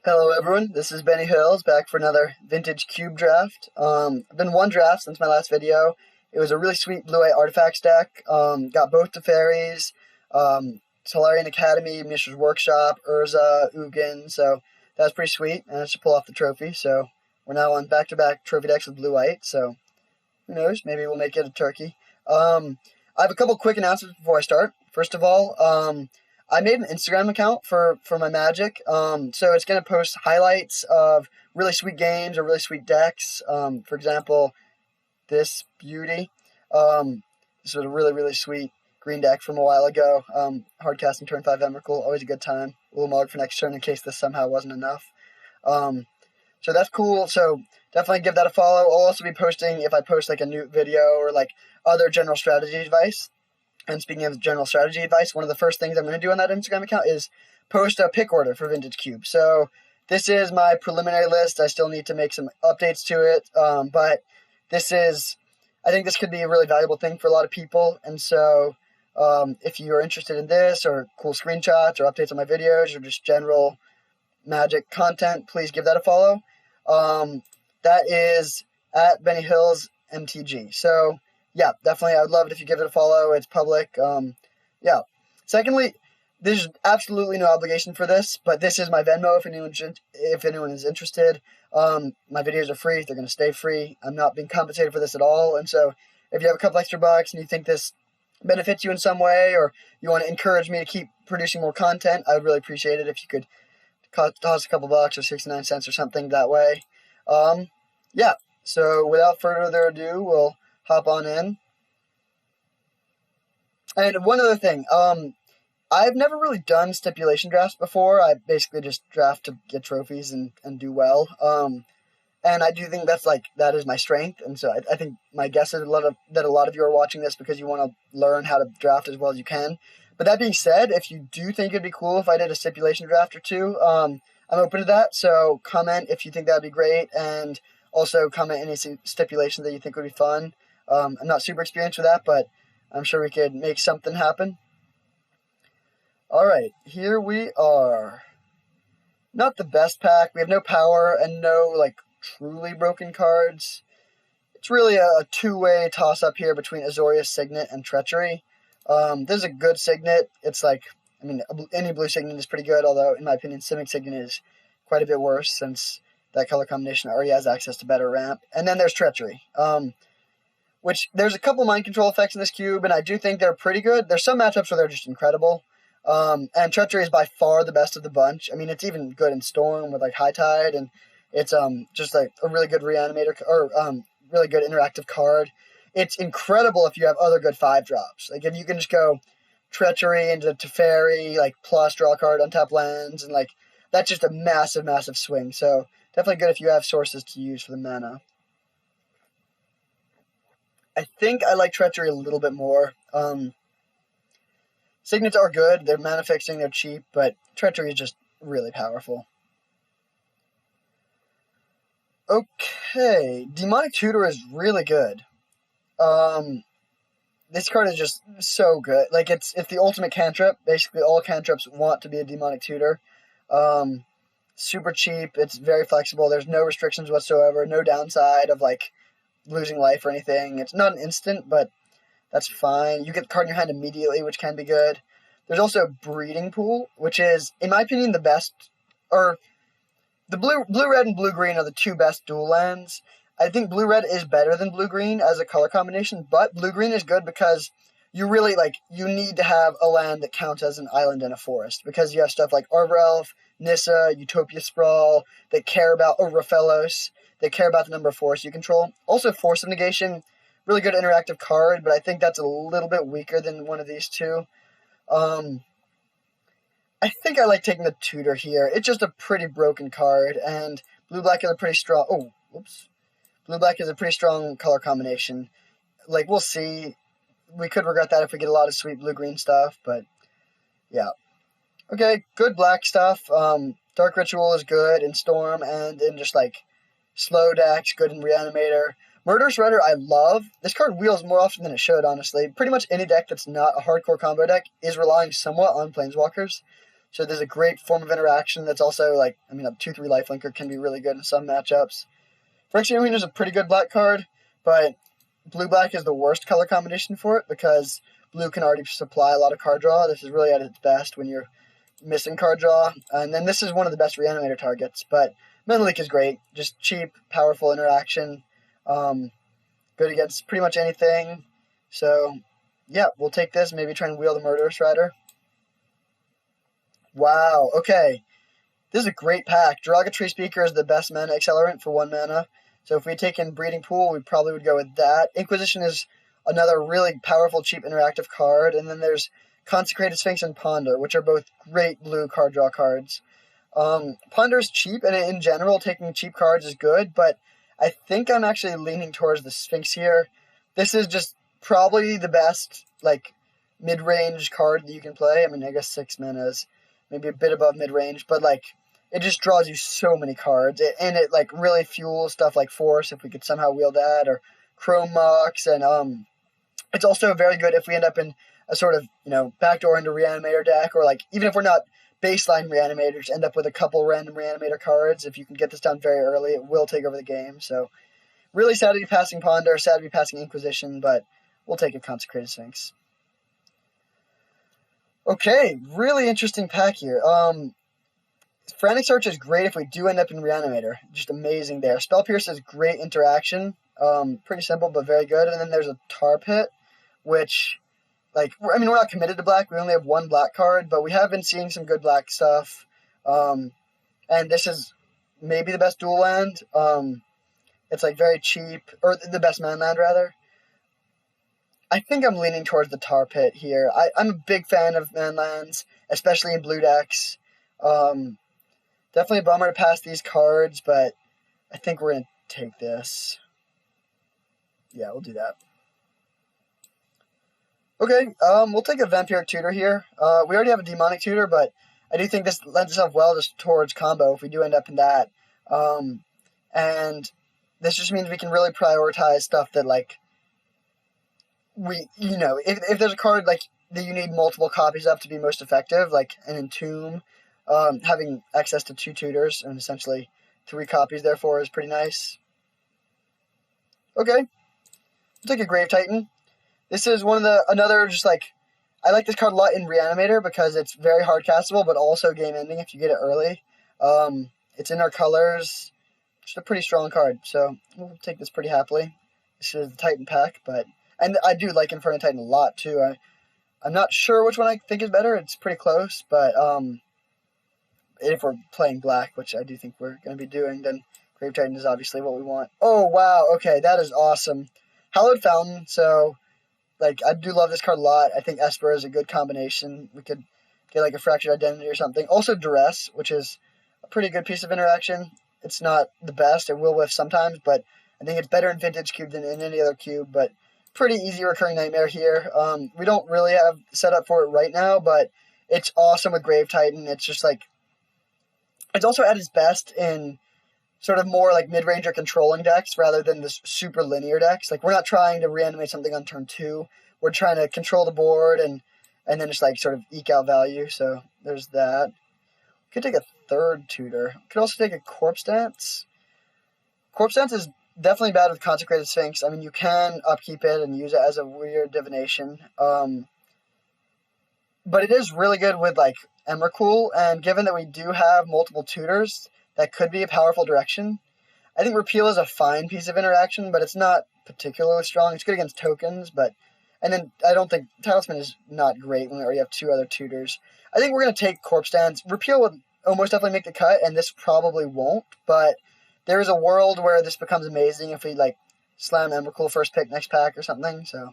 Hello everyone, this is Benny Hills back for another vintage cube draft. I've been one draft since my last video. It was a really sweet blue-white artifacts deck. Got both the fairies, Solarian Academy, Mishra's Workshop, Urza, Ugin, so that was pretty sweet, and I should pull off the trophy, so we're now on back-to-back trophy decks with blue-white, so who knows, maybe we'll make it a turkey. I have a couple quick announcements before I start. First of all, I made an Instagram account for my Magic, so it's going to post highlights of really sweet games or really sweet decks. For example, this beauty. This was a really sweet green deck from a while ago. Hard casting turn 5 Emrakul, always a good time. A little Mog for next turn in case this somehow wasn't enough. So that's cool, so definitely give that a follow. I'll also be posting, if I post like a new video or like other general strategy advice. And speaking of general strategy advice, one of the first things I'm going to do on that Instagram account is post a pick order for Vintage Cube. So this is my preliminary list. I still need to make some updates to it, but I think this could be a really valuable thing for a lot of people. And so if you're interested in this or cool screenshots or updates on my videos or just general Magic content, please give that a follow. That is at Benny Hills MTG. So yeah, definitely. I would love it if you give it a follow. It's public. Yeah. Secondly, there's absolutely no obligation for this, but this is my Venmo if anyone is interested. My videos are free. They're going to stay free. I'm not being compensated for this at all. And so if you have a couple extra bucks and you think this benefits you in some way or you want to encourage me to keep producing more content, I would really appreciate it if you could toss a couple bucks or 69 cents or something that way. Yeah. So without further ado, we'll hop on in. And one other thing, I've never really done stipulation drafts before. I basically just draft to get trophies and do well. And I do think that is my strength. And so I think my guess is that a lot of you are watching this because you want to learn how to draft as well as you can. But that being said, if you do think it'd be cool if I did a stipulation draft or two, I'm open to that. So comment if you think that'd be great, and also comment any stipulation that you think would be fun. I'm not super experienced with that, but I'm sure we could make something happen. All right, here we are. Not the best pack. We have no power and no truly broken cards. It's really a two-way toss-up here between Azorius Signet and Treachery. This is a good Signet. It's any blue Signet is pretty good, although in my opinion, Simic Signet is quite a bit worse since that color combination already has access to better ramp. And then there's Treachery. Which there's a couple mind control effects in this cube, and I do think they're pretty good. There's some matchups where they're just incredible. And Treachery is by far the best of the bunch. I mean, it's even good in Storm with High Tide, and it's just a really good reanimator or really good interactive card. It's incredible if you have other good 5-drops. If you can just go Treachery into Teferi, plus draw a card, untap lands, and that's just a massive swing. So definitely good if you have sources to use for the mana. I think I like Treachery a little bit more. Signets are good. They're mana fixing. They're cheap, but Treachery is just really powerful. Okay, Demonic Tutor is really good. This card is just so good. It's the ultimate cantrip. Basically, all cantrips want to be a Demonic Tutor. Super cheap. It's very flexible. There's no restrictions whatsoever. No downside of losing life or anything. It's not an instant, but that's fine. You get the card in your hand immediately, which can be good. There's also Breeding Pool, which is, in my opinion, the best, or the blue-red and blue-green are the two best dual lands. I think blue-red is better than blue-green as a color combination, but blue-green is good because you really, you need to have a land that counts as an island in a forest, because you have stuff like Arbor Elf, Nissa, Utopia Sprawl, that care about, or Raphelos, they care about the number of forests you control. Also, Force of Negation, really good interactive card, but I think that's a little bit weaker than one of these two. I think I like taking the Tutor here. It's just a pretty broken card, and blue-black is a pretty strong... Oh, whoops. Blue-black is a pretty strong color combination. We'll see. We could regret that if we get a lot of sweet blue-green stuff, but yeah. Okay, good black stuff. Dark Ritual is good in Storm and in just slow decks, good in Reanimator. Murderous Rudder I love. This card wheels more often than it should, honestly. Pretty much any deck that's not a hardcore combo deck is relying somewhat on Planeswalkers. So there's a great form of interaction that's also like, I mean, a 2/3 lifelinker can be really good in some matchups. Phyrexian is a pretty good black card, but blue-black is the worst color combination for it because blue can already supply a lot of card draw. This is really at its best when you're missing card draw. And then this is one of the best reanimator targets, but Menleak is great. Just cheap, powerful interaction. Good against pretty much anything. So, yeah, we'll take this. Maybe try and wheel the Murderous Rider. Wow, okay. This is a great pack. Derogatory Speaker is the best mana accelerant for 1 mana. So if we had taken Breeding Pool, we probably would go with that. Inquisition is another really powerful, cheap, interactive card. And then there's Consecrated Sphinx and Ponder, which are both great blue card draw cards. Ponder is cheap, and in general, taking cheap cards is good, but I think I'm actually leaning towards the Sphinx here. This is just probably the best, like, mid-range card that you can play. I mean, I guess 6 mana is maybe a bit above mid-range, but, like, it just draws you so many cards, and it, like, really fuels stuff like Force, if we could somehow wield that, or Chrome Mox, and, it's also very good if we end up in a sort of, backdoor into Reanimator deck, or, like, even if we're not baseline Reanimators, end up with a couple random Reanimator cards. If you can get this done very early, it will take over the game, so really sad to be passing Ponder, sad to be passing Inquisition, but we'll take a Consecrated Sphinx. Okay, really interesting pack here. Frantic Search is great if we do end up in Reanimator. Just amazing there. Spell Pierce is great interaction. Pretty simple, but very good. And then there's a Tar Pit, which, like, I mean, we're not committed to black. We only have 1 black card, but we have been seeing some good black stuff. And this is maybe the best dual land. It's, like, very cheap, or the best man land, rather. I think I'm leaning towards the Tar Pit here. I'm a big fan of man lands, especially in blue decks. Definitely a bummer to pass these cards, but I think we're going to take this. Yeah, we'll do that. Okay, we'll take a Vampiric Tutor here. We already have a Demonic Tutor, but I do think this lends itself well just towards combo if we do end up in that. And this just means we can really prioritize stuff that, like, if there's a card, like, that you need multiple copies of to be most effective, like an Entomb, having access to 2 tutors and essentially 3 copies, therefore, is pretty nice. Okay, we'll take a Grave Titan. This is another just, like, I like this card a lot in Reanimator because it's very hard castable, but also game ending if you get it early. It's in our colors. Just a pretty strong card, so we'll take this pretty happily. This is the Titan pack, and I do like Inferno Titan a lot, too. I'm not sure which one I think is better. It's pretty close, but if we're playing black, which I do think we're going to be doing, then Grave Titan is obviously what we want. Oh, wow. Okay, that is awesome. Hallowed Fountain, so, like, I do love this card a lot. I think Esper is a good combination. We could get, like, a Fractured Identity or something. Also Duress, which is a pretty good piece of interaction. It's not the best. It will whiff sometimes, but I think it's better in Vintage Cube than in any other cube, but pretty easy Recurring Nightmare here. We don't really have set up for it right now, but it's awesome with Grave Titan. It's just, like, it's also at its best in sort of more, like, mid-range or controlling decks rather than the super linear decks. Like, we're not trying to reanimate something on turn 2. We're trying to control the board and then just, like, sort of eke out value. So there's that. Could take a 3rd tutor. Could also take a Corpse Dance. Corpse Dance is definitely bad with Consecrated Sphinx. I mean, you can upkeep it and use it as a weird divination. But it is really good with, like, Emrakul, and given that we do have multiple tutors, that could be a powerful direction. I think Repeal is a fine piece of interaction, but it's not particularly strong. It's good against tokens, and then I don't think Talisman is not great when we already have 2 other tutors. I think we're going to take Corpse Dance. Repeal would almost definitely make the cut, and this probably won't, but there is a world where this becomes amazing if we, like, slam Emrakul first pick next pack or something, so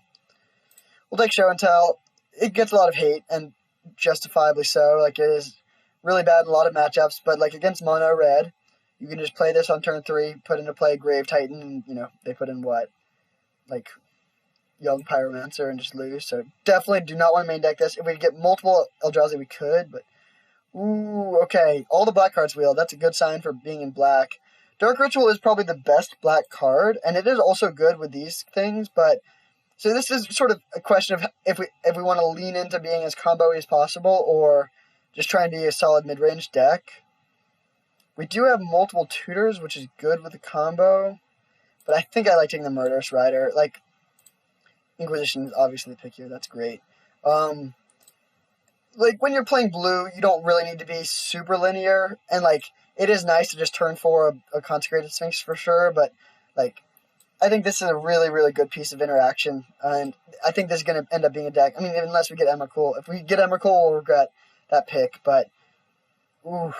we'll take Show and Tell. It gets a lot of hate, and justifiably so. Like, it is really bad in a lot of matchups, but, like, against mono red, you can just play this on turn 3, put into play Grave Titan, and, they put in what? Like, Young Pyromancer and just lose. So definitely do not want to main deck this. If we get multiple Eldrazi, we could, but ooh, okay. All the black cards wheel. That's a good sign for being in black. Dark Ritual is probably the best black card, and it is also good with these things, but so this is sort of a question of if we want to lean into being as combo-y as possible, or just trying to be a solid mid-range deck. We do have multiple tutors, which is good with the combo, but I think I like taking the Murderous Rider. Like, Inquisition is obviously the pick here. That's great. Like, when you're playing blue, you don't really need to be super linear, and, like, it is nice to just turn for a Consecrated Sphinx for sure, but, like, I think this is a really, really good piece of interaction, and I think this is going to end up being a deck. I mean, unless we get Emrakul. If we get Emrakul, we'll regret that pick, but, ooh,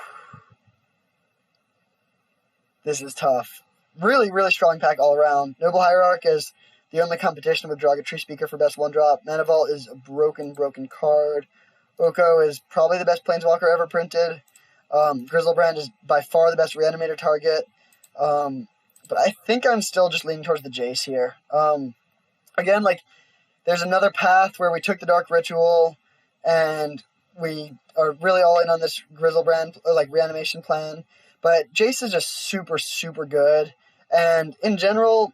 this is tough. Really, really strong pack all around. Noble Hierarch is the only competition with Draga Tree Speaker for best 1-drop. Manivault is a broken card. Oko is probably the best Planeswalker ever printed. Griselbrand is by far the best Reanimator target. But I think I'm still just leaning towards the Jace here. Again, like, there's another path where we took the Dark Ritual, and we are really all in on this Griselbrand, like, reanimation plan. But Jace is just super, super good. And in general,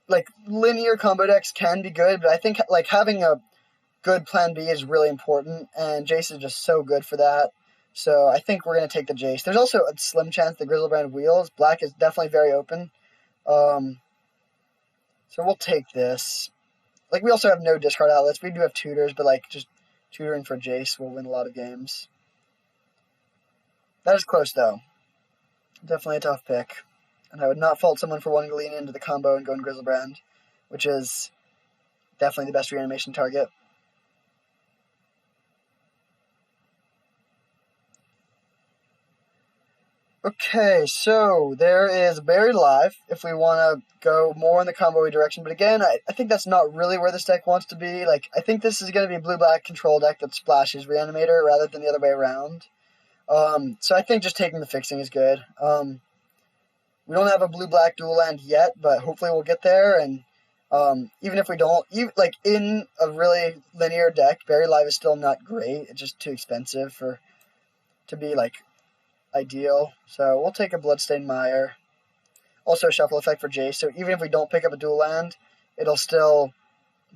like, linear combo decks can be good, but I think, like, having a good plan B is really important, and Jace is just so good for that. So I think we're going to take the Jace. There's also a slim chance the Griselbrand wheels. Black is definitely very open. So we'll take this. Like, we also have no discard outlets. We do have tutors, but, like, just tutoring for Jace will win a lot of games. That is close, though. Definitely a tough pick. And I would not fault someone for wanting to lean into the combo and go in Griselbrand, which is definitely the best reanimation target. Okay, so there is Buried Alive, if we want to go more in the combo direction. But again, I think that's not really where this deck wants to be. Like, I think this is going to be a blue-black control deck that splashes Reanimator rather than the other way around. So I think just taking the fixing is good. We don't have a blue-black dual land yet, but hopefully we'll get there. And even if we don't, like, in a really linear deck, Buried Alive is still not great. It's just too expensive to be, like, ideal. So we'll take a Bloodstained Mire. Also a shuffle effect for Jace. So even if we don't pick up a dual land, it'll still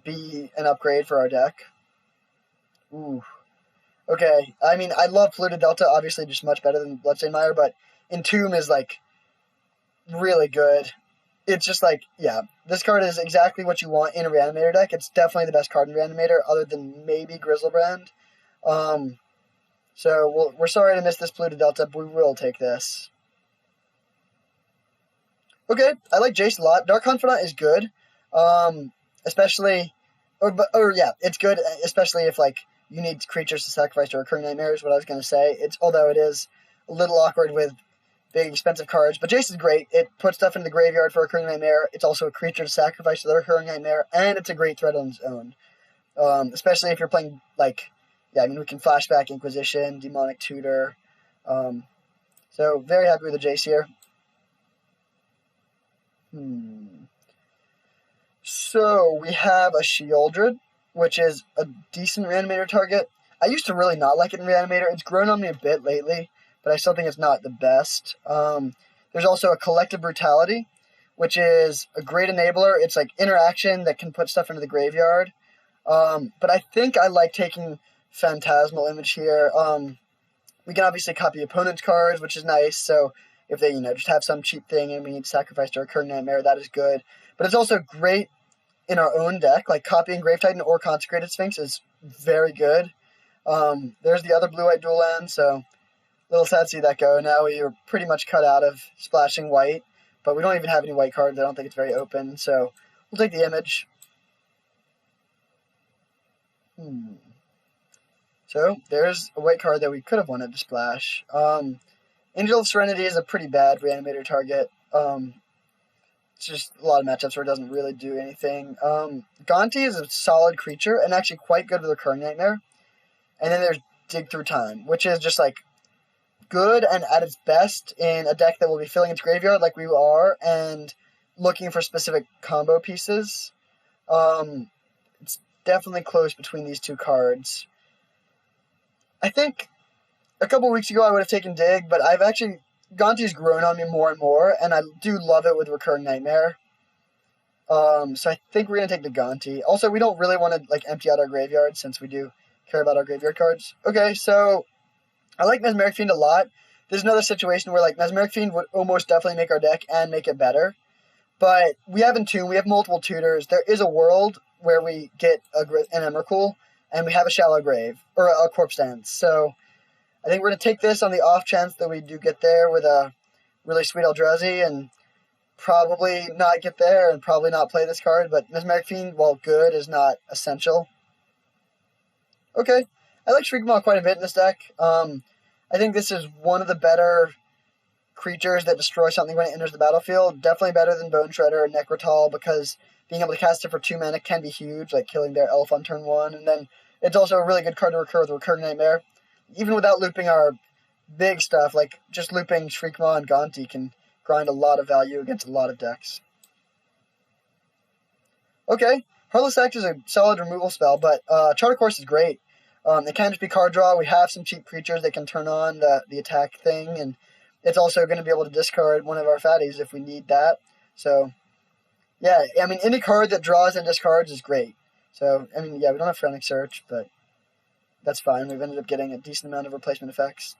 be an upgrade for our deck. Ooh. Okay. I mean, I love Polluted Delta, obviously just much better than Bloodstained Mire, but Entomb is, like, really good. It's just like, yeah, this card is exactly what you want in a Reanimator deck. It's definitely the best card in Reanimator, other than maybe Griselbrand. So we're sorry to miss this Polluted Delta, but we will take this. Okay, I like Jace a lot. Dark Confidant is good, especially, yeah, it's good, especially if, like, you need creatures to sacrifice to Recurring Nightmare is what I was going to say. Although it is a little awkward with big expensive cards, but Jace is great. It puts stuff into the graveyard for Recurring Nightmare. It's also a creature to sacrifice to the Recurring Nightmare, and it's a great threat on its own. Especially if you're playing, like, yeah, I mean, we can flashback Inquisition, Demonic Tutor. So, very happy with the Jace here. So, we have a Sheoldred, which is a decent Reanimator target. I used to really not like it in Reanimator. It's grown on me a bit lately, but I still think it's not the best. There's also a Collective Brutality, which is a great enabler. It's like interaction that can put stuff into the graveyard. But I think I like taking Phantasmal Image here. We can obviously copy opponent's cards, which is nice. So if they, just have some cheap thing and we need to sacrifice to Recurring Nightmare, that is good. But it's also great in our own deck. Like, copying Grave Titan or Consecrated Sphinx is very good. There's the other blue-white dual land, so a little sad to see that go. Now we are pretty much cut out of splashing white, but we don't even have any white cards. I don't think it's very open, so we'll take the image. So there's a white card that we could have wanted to splash. Angel of Serenity is a pretty bad Reanimator target. It's just a lot of matchups where it doesn't really do anything. Gonti is a solid creature and actually quite good with Recurring Nightmare. And then there's Dig Through Time, which is just, like, good and at its best in a deck that will be filling its graveyard like we are and looking for specific combo pieces. It's definitely close between these two cards. I think a couple weeks ago I would have taken Dig, but Gonti's grown on me more and more, and I do love it with Recurring Nightmare. So I think we're going to take the Gonti. Also, we don't really want to, like, empty out our graveyard since we do care about our graveyard cards. Okay, so I like Mesmeric Fiend a lot. There's another situation where like Mesmeric Fiend would almost definitely make our deck and make it better. But we have Entomb, we have multiple tutors. There is a world where we get an Emrakul, and we have a Shallow Grave, or a Corpse Dance. So I think we're going to take this on the off chance that we do get there with a really sweet Eldrazi, and probably not get there, and probably not play this card. But Mesmeric Fiend, while good, is not essential. Okay, I like Shriekmaw quite a bit in this deck. I think this is one of the better creatures that destroy something when it enters the battlefield. Definitely better than Bone Shredder or Necrotal, because being able to cast it for 2 mana can be huge, like killing their elf on turn 1. And then it's also a really good card to recur with Recurring Nightmare. Even without looping our big stuff, like just looping Shriekmaw and Gonti can grind a lot of value against a lot of decks. Okay, Heartless Act is a solid removal spell, but Charter Course is great. It can just be card draw. We have some cheap creatures that can turn on the attack thing, and it's also going to be able to discard one of our fatties if we need that. So, yeah, I mean, any card that draws and discards is great. So, I mean, yeah, we don't have Frantic Search, but that's fine. We've ended up getting a decent amount of replacement effects.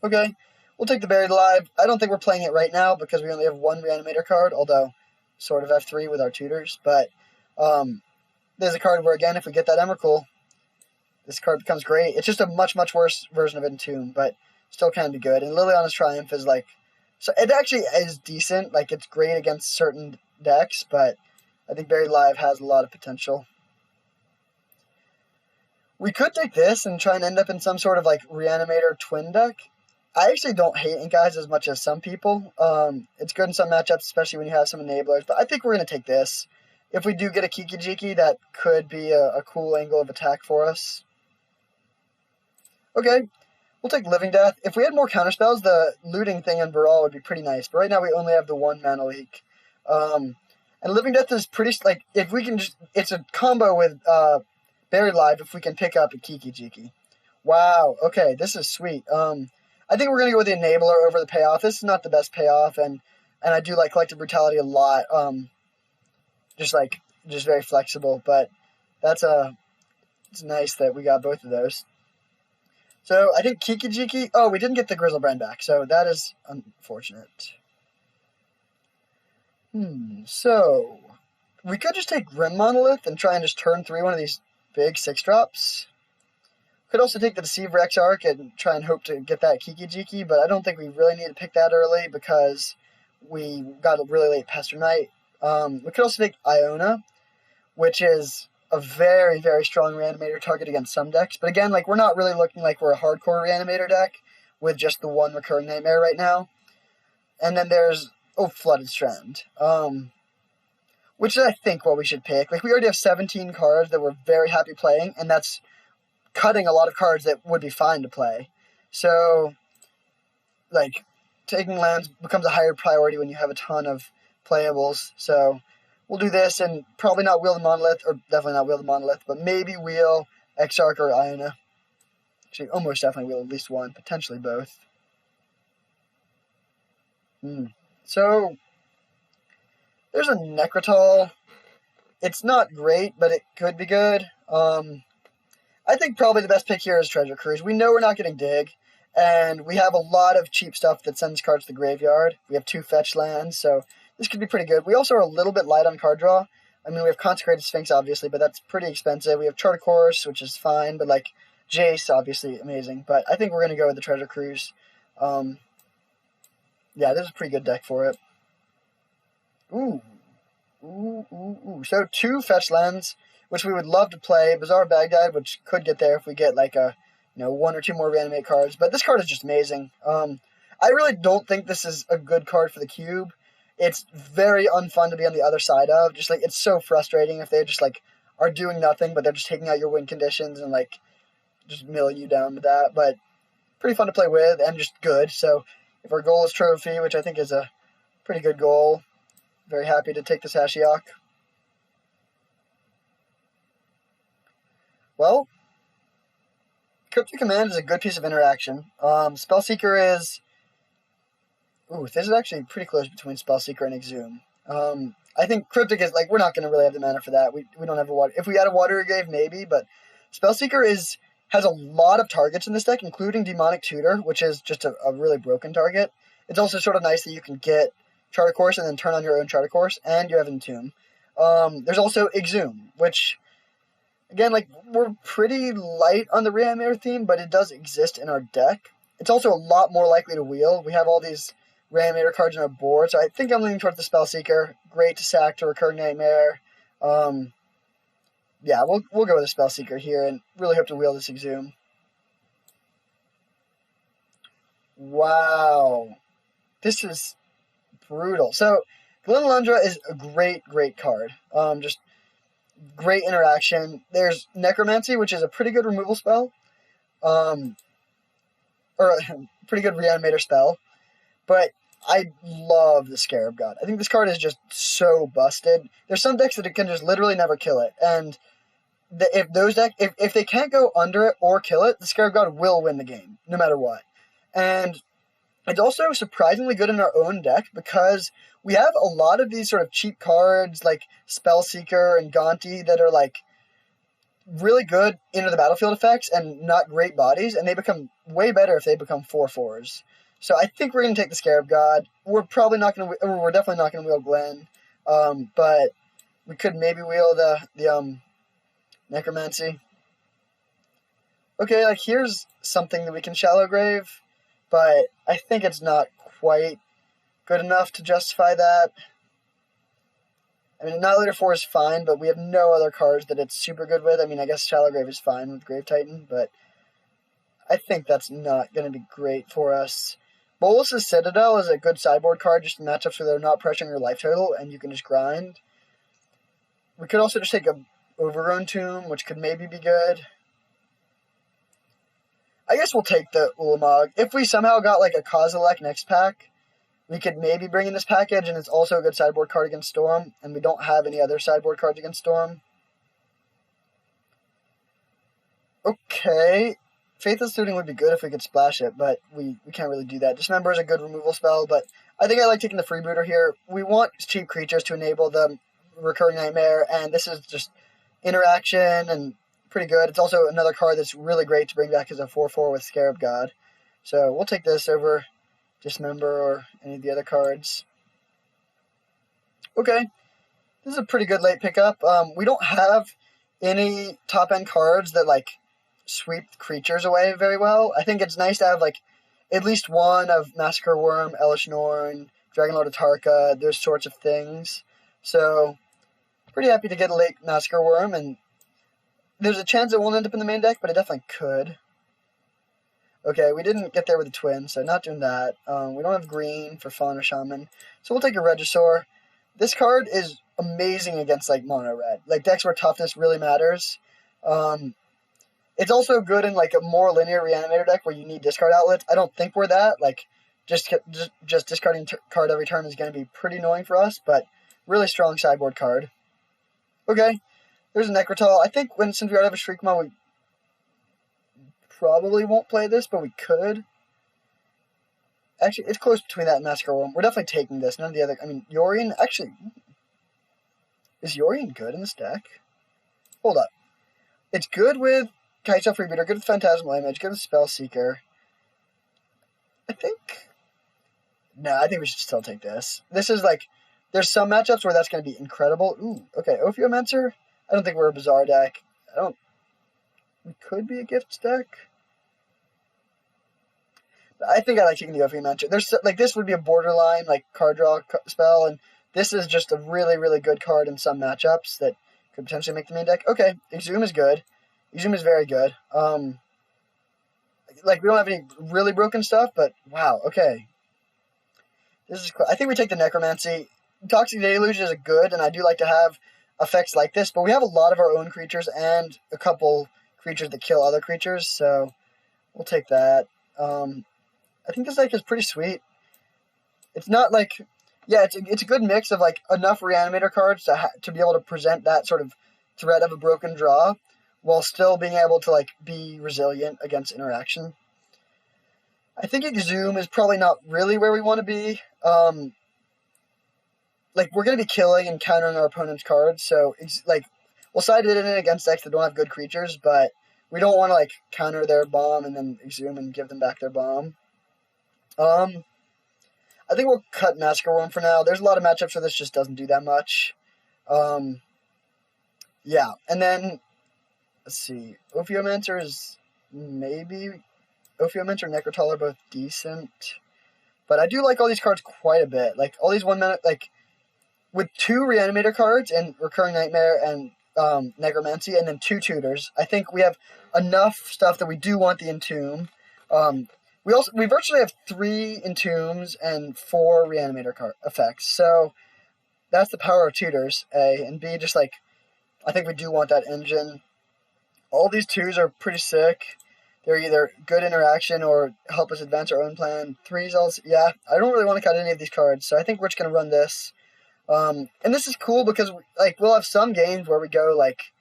Okay, we'll take the Buried Alive. I don't think we're playing it right now because we only have one Reanimator card, although sort of F3 with our tutors. But there's a card where, again, if we get that Emrakul, this card becomes great. It's just a much, much worse version of Entomb, but still can be good. And Liliana's Triumph is like, so it actually is decent. Like, it's great against certain decks, but I think Buried Alive has a lot of potential. We could take this and try and end up in some sort of like Reanimator twin deck. I actually don't hate Ink Eyes as much as some people. It's good in some matchups, especially when you have some enablers, but I think we're going to take this. If we do get a Kiki Jiki, that could be a cool angle of attack for us. Okay, we'll take Living Death. If we had more counterspells, the looting thing in Baral would be pretty nice. But right now we only have the 1 mana leak. And Living Death is pretty, like, if we can just, it's a combo with Buried Alive if we can pick up a Kiki Jiki. Wow, okay, this is sweet. I think we're going to go with the Enabler over the payoff. This is not the best payoff, and I do like Collective Brutality a lot. Just very flexible, but it's nice that we got both of those. So I think Kiki Jiki, oh, we didn't get the Grizzlebrand back, so that is unfortunate. So we could just take Grim Monolith and try and just turn 3 one of these big 6-drops. Could also take the Deceiver Exarch and try and hope to get that Kiki Jiki, but I don't think we really need to pick that early because we got a really late Pester Knight. We could also take Iona, which is a very, very strong Reanimator target against some decks. But again, like, we're not really looking like we're a hardcore Reanimator deck with just the 1 Recurring Nightmare right now. And then there's, Flooded Strand, which is, I think, what we should pick. Like, we already have 17 cards that we're very happy playing, and that's cutting a lot of cards that would be fine to play. So, like, taking lands becomes a higher priority when you have a ton of playables. So we'll do this and probably not wheel the Monolith, or definitely not wheel the Monolith, but maybe wheel Exarch or Iona. Actually, almost definitely wheel at least one, potentially both. So there's a Necrotal. It's not great, but it could be good. I think probably the best pick here is Treasure Cruise. We know we're not getting Dig, and we have a lot of cheap stuff that sends cards to the graveyard. We have 2 fetch lands, so this could be pretty good. We also are a little bit light on card draw. I mean, we have Consecrated Sphinx, obviously, but that's pretty expensive. We have Charter Course, which is fine, but, like, Jace, obviously, amazing. But I think we're going to go with the Treasure Cruise. Yeah, this is a pretty good deck for it. Ooh. So 2 fetch lands, which we would love to play. Bazaar Baghdad, which could get there if we get, like, 1 or 2 more Reanimate cards. But this card is just amazing. I really don't think this is a good card for the cube. It's very unfun to be on the other side of. Just, like, it's so frustrating if they just, like, are doing nothing, but they're just taking out your win conditions and, like, just milling you down with that. But pretty fun to play with and just good. So if our goal is Trophy, which I think is a pretty good goal, very happy to take this Ashiok. Well, Cryptic Command is a good piece of interaction. Spellseeker is... this is actually pretty close between Spellseeker and Exhume. I think Cryptic is, like, we're not going to really have the mana for that. We don't have a water. If we had a Water Grave, maybe, but Spellseeker has a lot of targets in this deck, including Demonic Tutor, which is just a really broken target. It's also sort of nice that you can get Charter Course and then turn on your own Charter Course, and you have Entomb. There's also Exhume, which, again, like, we're pretty light on the Reanimator theme, but it does exist in our deck. It's also a lot more likely to wheel. We have all these Reanimator cards on our board, so I think I'm leaning towards the Spellseeker. Great to sack to Recurring Nightmare. Yeah, we'll go with the Spellseeker here and really hope to wheel this Exhume. Wow. This is brutal. So, Glenalundra is a great card. Just great interaction. There's Necromancy, which is a pretty good removal spell. Or a pretty good Reanimator spell. But I love the Scarab God. I think this card is just so busted. There's some decks that it can just literally never kill it. And if they can't go under it or kill it, the Scarab God will win the game, no matter what. And it's also surprisingly good in our own deck because we have a lot of these sort of cheap cards like Spellseeker and Gonti that are like really good into the battlefield effects and not great bodies, and they become way better if they become 4/4s. So I think we're going to take the Scarab God. We're definitely not going to wheel Glen, but we could maybe wheel the Necromancy. Okay, like here's something that we can Shallow Grave, but I think it's not quite good enough to justify that. I mean, Annihilator 4 is fine, but we have no other cards that it's super good with. I mean, I guess Shallow Grave is fine with Grave Titan, but I think that's not going to be great for us. Bolus's Citadel is a good sideboard card just in matchups where they're not pressuring your life total and you can just grind. We could also just take a Overgrown Tomb, which could maybe be good. I guess we'll take the Ulamog. If we somehow got like a Kozilek next pack, we could maybe bring in this package, and it's also a good sideboard card against Storm, and we don't have any other sideboard cards against Storm. Okay. Faithless Looting would be good if we could splash it, but we can't really do that. Dismember is a good removal spell, but I think I like taking the Freebooter here. We want cheap creatures to enable the Recurring Nightmare, and this is just interaction and pretty good. It's also another card that's really great to bring back as a 4/4 with Scarab God. So we'll take this over Dismember or any of the other cards. Okay. This is a pretty good late pickup. We don't have any top-end cards that, like, sweep creatures away very well. I think it's nice to have, like, at least one of Massacre Worm, Elish Norn, Dragonlord Atarka, those sorts of things. So, pretty happy to get a late Massacre Worm, and there's a chance it won't end up in the main deck, but it definitely could. Okay, we didn't get there with a twin, so not doing that. We don't have green for Fauna Shaman, so we'll take a Regisaur. This card is amazing against, like, mono red. Like, decks where toughness really matters. It's also good in, like, a more linear Reanimator deck where you need discard outlets. I don't think we're that. Like, just discarding card every turn is going to be pretty annoying for us, but really strong sideboard card. Okay, there's a Necrotal. I think since we already have a Shriekmaw, we probably won't play this, but we could. Actually, it's close between that and Massacre Worm. We're definitely taking this. None of the other... I mean, Yorion... Actually, is Yorion good in this deck? Hold up. It's good with Kai'Sa Freebooter, good with Phantasmal Image, good with Spellseeker. I think... No, I think we should still take this. This is like... There's some matchups where that's going to be incredible. Ooh, okay, Ophiomancer? I don't think we're a Bizarre deck. We could be a Gifts deck. I think I like taking the Ophiomancer. This would be a borderline, like, card draw spell, and this is just a really good card in some matchups that could potentially make the main deck. Okay, Exhume is good. Exhume is very good. Like, we don't have any really broken stuff, but wow, okay. This is cool. I think we take the Necromancy. Toxic Deluge is good, and I do like to have effects like this, but we have a lot of our own creatures and a couple creatures that kill other creatures, so we'll take that. I think this deck is pretty sweet. It's not like... Yeah, it's a good mix of, like, enough Reanimator cards to be able to present that sort of threat of a broken draw while still being able to, like, be resilient against interaction. I think Exhume is probably not really where we want to be. Like, we're going to be killing and countering our opponent's cards, so, like, we'll side it in against decks that don't have good creatures, but we don't want to like counter their bomb and then exhume and give them back their bomb. I think we'll cut Massacre Worm for now. There's a lot of matchups where this just doesn't do that much. Yeah, and then let's see. Ophiomancer is maybe Ophiomancer and Necrotal are both decent, but I do like all these cards quite a bit. Like all these 1 minute, like with 2 Reanimator cards and Recurring Nightmare and Necromancy, and then 2 tutors. I think we have enough stuff that we do want the Entomb. We virtually have 3 Entombs and 4 Reanimator card effects. So that's the power of tutors, A, and B, just like I think we do want that engine. All these 2s are pretty sick. They're either good interaction or help us advance our own plan. 3s also, yeah, I don't really want to cut any of these cards, so I think we're just going to run this. And this is cool because like we'll have some games where we go like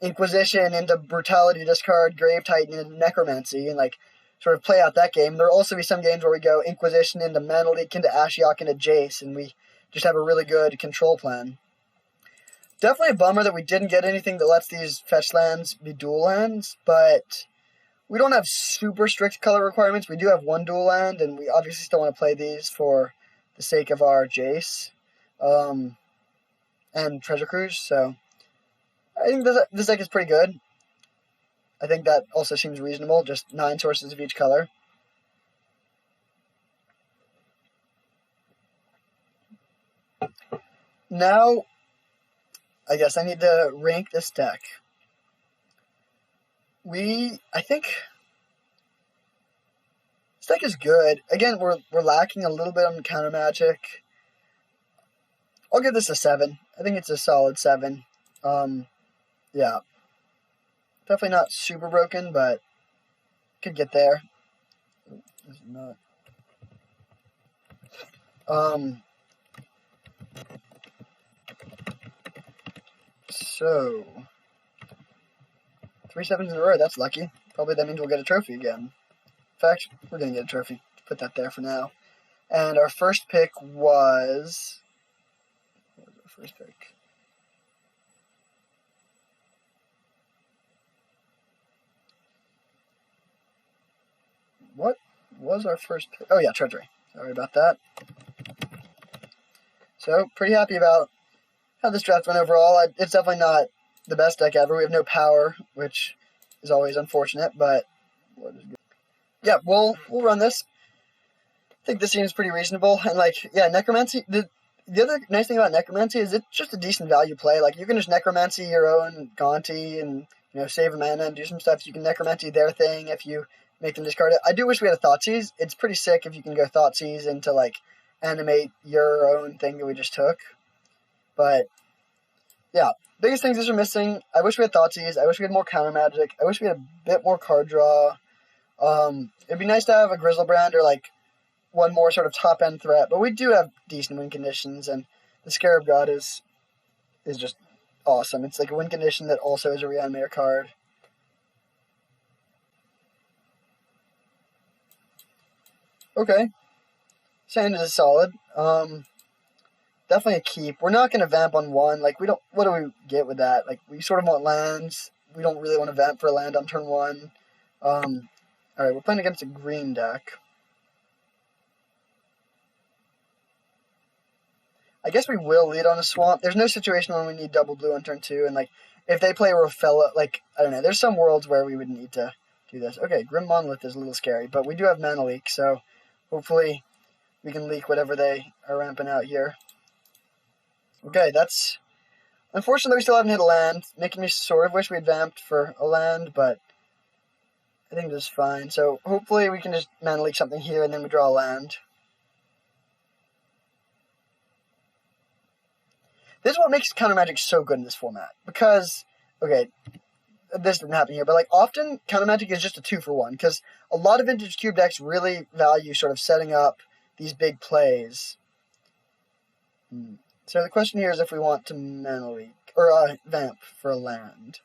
Inquisition into Brutality discard, Grave Titan into Necromancy, and like sort of play out that game. There'll also be some games where we go Inquisition into Mana Leak into Ashiok into Jace, and we just have a really good control plan. Definitely a bummer that we didn't get anything that lets these fetch lands be dual lands, but we don't have super strict color requirements. We do have 1 dual land, and we obviously still want to play these for the sake of our Jace and Treasure Cruise, so I think this deck is pretty good. I think that also seems reasonable, just 9 sources of each color. Now, I guess I need to rank this deck. I think this deck is good. Again, we're lacking a little bit on counter magic. I'll give this a 7. I think it's a solid 7. Yeah. Definitely not super broken, but could get there. This is not. So 3 7s in a row, that's lucky. Probably that means we'll get a trophy again. In fact, we're gonna get a trophy. Put that there for now. And our first pick was... What was our first pick? What was our first pick? Oh yeah, Treachery. Sorry about that. So, pretty happy about how this draft went overall. It's definitely not the best deck ever. We have no power, which is always unfortunate, but what is good? Yeah, we'll run this. I think this seems pretty reasonable. And like, yeah, Necromancy, the other nice thing about Necromancy is it's just a decent value play. Like, you can just Necromancy your own Gonti and, you know, save a mana and do some stuff. You can Necromancy their thing if you make them discard it. I do wish we had a Thoughtseize. It's pretty sick if you can go Thoughtseize into, like, animate your own thing that we just took. But, yeah, biggest things these are missing. I wish we had Thoughtseize. I wish we had more counter magic. I wish we had a bit more card draw. It'd be nice to have a Grizzlebrand or, like, one more sort of top-end threat. But we do have decent win conditions, and the Scarab God is just awesome. It's like a win condition that also is a Reanimator card. Okay. Sand is solid. Definitely a keep. We're not going to vamp on 1. Like, we don't... What do we get with that? Like, we sort of want lands. We don't really want to vamp for a land on turn 1. Alright, we're playing against a green deck. I guess we will lead on a swamp. There's no situation where we need double blue on turn 2. And, like, if they play Rofella... Like, I don't know. There's some worlds where we would need to do this. Okay, Grim Monolith is a little scary. But we do have Mana Leak, so hopefully we can leak whatever they are ramping out here. Okay, that's... Unfortunately, we still haven't hit a land, making me sort of wish we had vamped for a land, but I think this is fine. So hopefully we can just Mana Leak something here, and then we draw a land. This is what makes counter magic so good in this format, because, okay, this didn't happen here, but like often counter magic is just a 2-for-1, because a lot of vintage cube decks really value sort of setting up these big plays. So the question here is if we want to Mana Leak, or vamp for a land.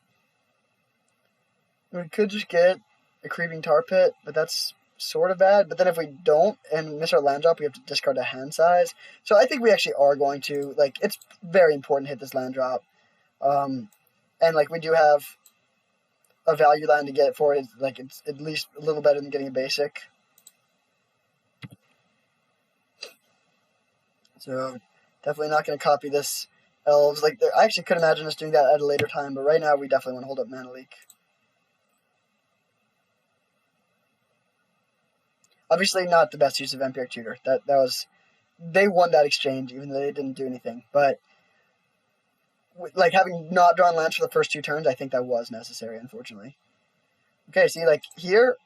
We could just get a Creeping Tar Pit, but that's sort of bad. But then if we don't and miss our land drop, we have to discard a hand size. So I think we actually are going to, like, it's very important to hit this land drop. and like we do have a value land to get for it. Like it's at least a little better than getting a basic. So definitely not going to copy this elves. Like I actually could imagine us doing that at a later time, but right now we definitely want to hold up Mana Leak. Obviously not the best use of Vampiric Tutor. That was, they won that exchange even though they didn't do anything. But like having not drawn lands for the first 2 turns, I think that was necessary, unfortunately. Okay, see, like here,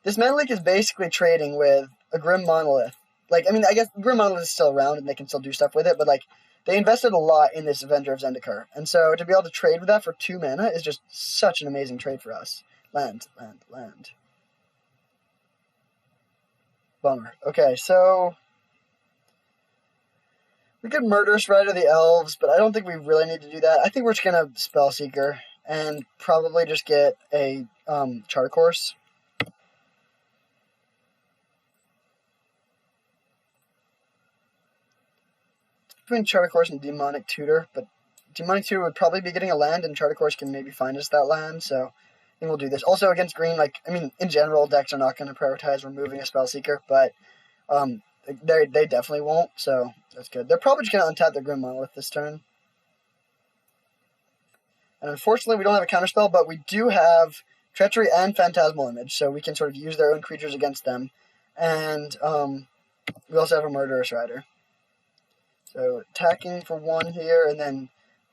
this Mana Leak is basically trading with a Grim Monolith. Like, I mean, I guess Grim Monolith is still around and they can still do stuff with it, but like, they invested a lot in this Avenger of Zendikar. And so to be able to trade with that for 2 mana is just such an amazing trade for us. Land, land, land. Bummer. Okay, so we could Murderous Rider the Elves, but I don't think we really need to do that. I think we're just going to Spellseeker and probably just get a Charter Course. Between Charter Course and Demonic Tutor, but Demonic Tutor would probably be getting a land, and Charter Course can maybe find us that land, so I think we'll do this. Also, against green, like, I mean, in general, decks are not going to prioritize removing a Spellseeker, but they definitely won't, so that's good. They're probably just going to untap their Grim Monolith this turn. And unfortunately, we don't have a counterspell, but we do have Treachery and Phantasmal Image, so we can sort of use their own creatures against them. And we also have a Murderous Rider. So attacking for 1 here, and then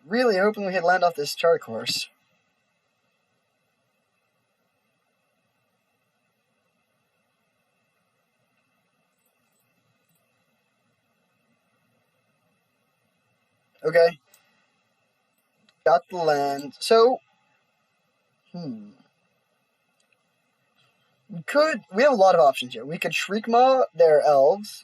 really hoping we could land off this Charter Course. Okay. Got the land. So, we have a lot of options here. We could Shriekmaw their elves,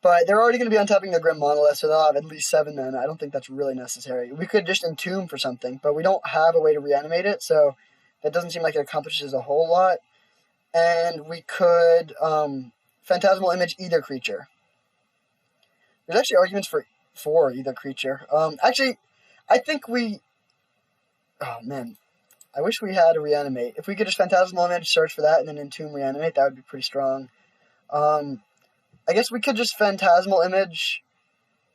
but they're already going to be untapping the Grim Monolith, so they'll have at least 7 mana. I don't think that's really necessary. We could just Entomb for something, but we don't have a way to reanimate it, so that doesn't seem like it accomplishes a whole lot. And we could Phantasmal Image either creature. There's actually arguments for either creature. Actually, I think we... Oh, man. I wish we had a Reanimate. If we could just Phantasmal Image, search for that, and then Entomb Reanimate, that would be pretty strong. I guess we could just Phantasmal Image,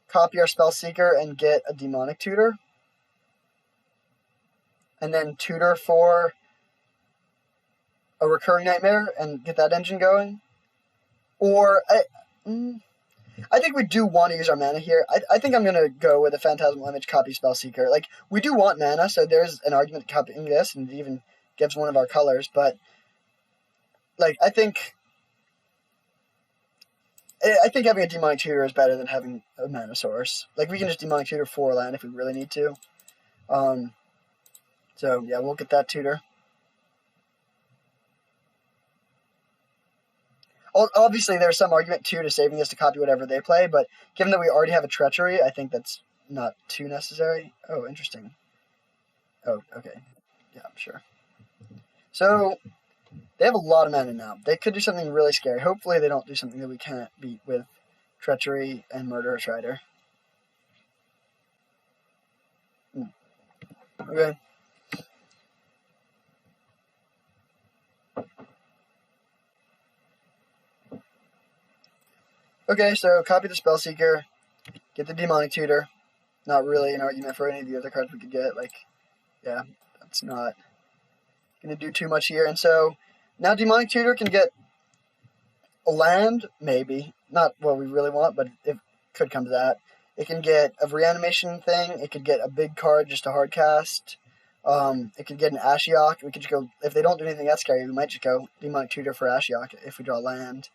copy our Spellseeker, and get a Demonic Tutor. And then Tutor for a Recurring Nightmare and get that engine going. Or, I think we do want to use our mana here. I think I'm going to go with a Phantasmal Image, copy Spellseeker. Like, we do want mana, so there's an argument copying this, and it even gives one of our colors, but, like, I think having a Demonic Tutor is better than having a mana source. Like, we can just Demonic Tutor for land if we really need to. So, yeah, we'll get that Tutor. Obviously, there's some argument, too, to saving this to copy whatever they play, but given that we already have a Treachery, I think that's not too necessary. Oh, interesting. Oh, okay. Yeah, sure. So, they have a lot of mana now. They could do something really scary. Hopefully, they don't do something that we can't beat with Treachery and Murderous Rider. Okay. Okay, so copy the Spellseeker, get the Demonic Tutor. Not really an argument for any of the other cards we could get. Like, yeah, that's not going to do too much here. And so now Demonic Tutor can get a land, maybe. Not what we really want, but it could come to that. It can get a reanimation thing. It could get a big card just to hard cast. It could get an Ashiok. We could just go, if they don't do anything that scary, we might just go Demonic Tutor for Ashiok if we draw land.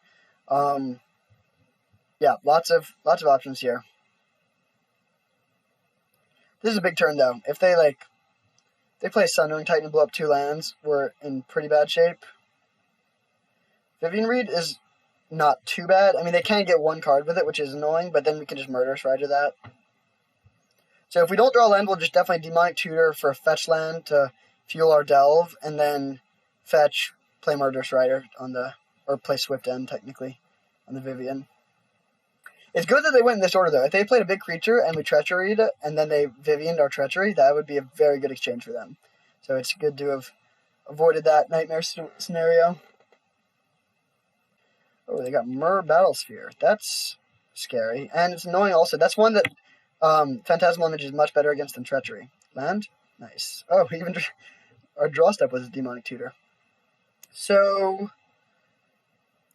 Yeah, lots of options here. This is a big turn, though. If they play Sundering Titan and blow up 2 lands, we're in pretty bad shape. Vivian Reed is not too bad. I mean, they can get 1 card with it, which is annoying, but then we can just Murderous Rider that. So if we don't draw land, we'll just definitely Demonic Tutor for a fetch land to fuel our Delve, and then fetch, play Murderous Rider on the, or play Swift End, technically, on the Vivian. It's good that they went in this order, though. If they played a big creature and we treachery'd it, and then they Vivian'd our treachery, that would be a very good exchange for them. So it's good to have avoided that nightmare scenario. Oh, they got Myr Battlesphere. That's scary. And it's annoying also. That's one that Phantasmal Image is much better against than Treachery. Land? Nice. Oh, even our draw step was a Demonic Tutor. So,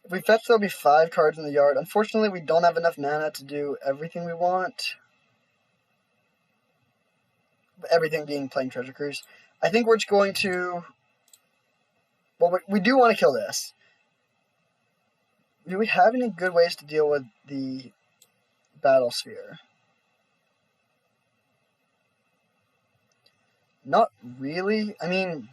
if we fetch, there'll be 5 cards in the yard. Unfortunately, we don't have enough mana to do everything we want. Everything being playing Treasure Cruise. I think we're just going to... Well, we do want to kill this. Do we have any good ways to deal with the Battle Sphere? Not really. I mean...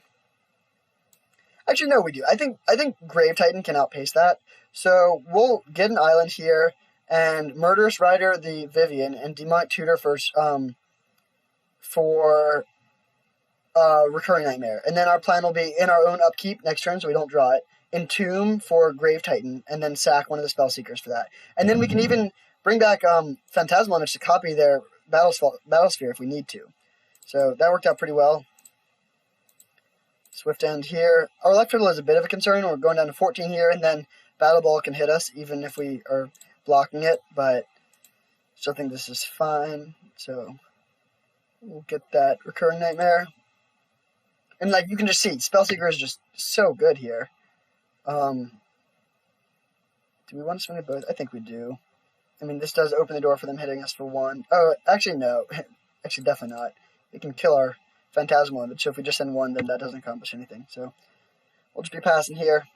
Actually, no, we do. I think Grave Titan can outpace that. So we'll get an island here, and Murderous Rider the Vivian, and Demonic Tutor for Recurring Nightmare. And then our plan will be in our own upkeep next turn, so we don't draw it. Entomb for Grave Titan, and then sack one of the Spell Seekers for that. And then we can even bring back Phantasmal Image to copy their Battlesphere if we need to. So that worked out pretty well. Swift End here. Our Electrical is a bit of a concern. We're going down to 14 here, and then Battle Ball can hit us even if we are blocking it, but still think this is fine. So we'll get that Recurring Nightmare. And like you can just see, Spellseeker is just so good here. Do we want to swing at both? I think we do. I mean, this does open the door for them hitting us for 1. Oh, actually, no. Actually, definitely not. It can kill our Phantasmal Image, so if we just send 1, then that doesn't accomplish anything. So we'll just be passing here.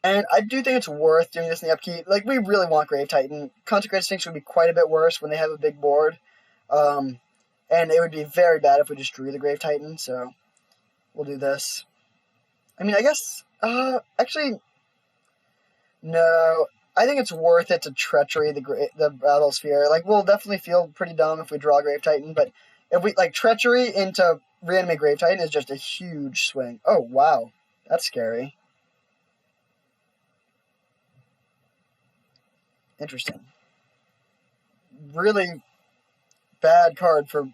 And I do think it's worth doing this in the upkeep. Like, we really want Grave Titan. Consecrated Sphinx would be quite a bit worse when they have a big board. And it would be very bad if we just drew the Grave Titan, so we'll do this. I mean, I guess, actually, no. I think it's worth it to Treachery the Battle Sphere. Like, we'll definitely feel pretty dumb if we draw Grave Titan, but if we, like, Treachery into Reanimate Grave Titan is just a huge swing. Oh, wow. That's scary. Interesting. Really bad card for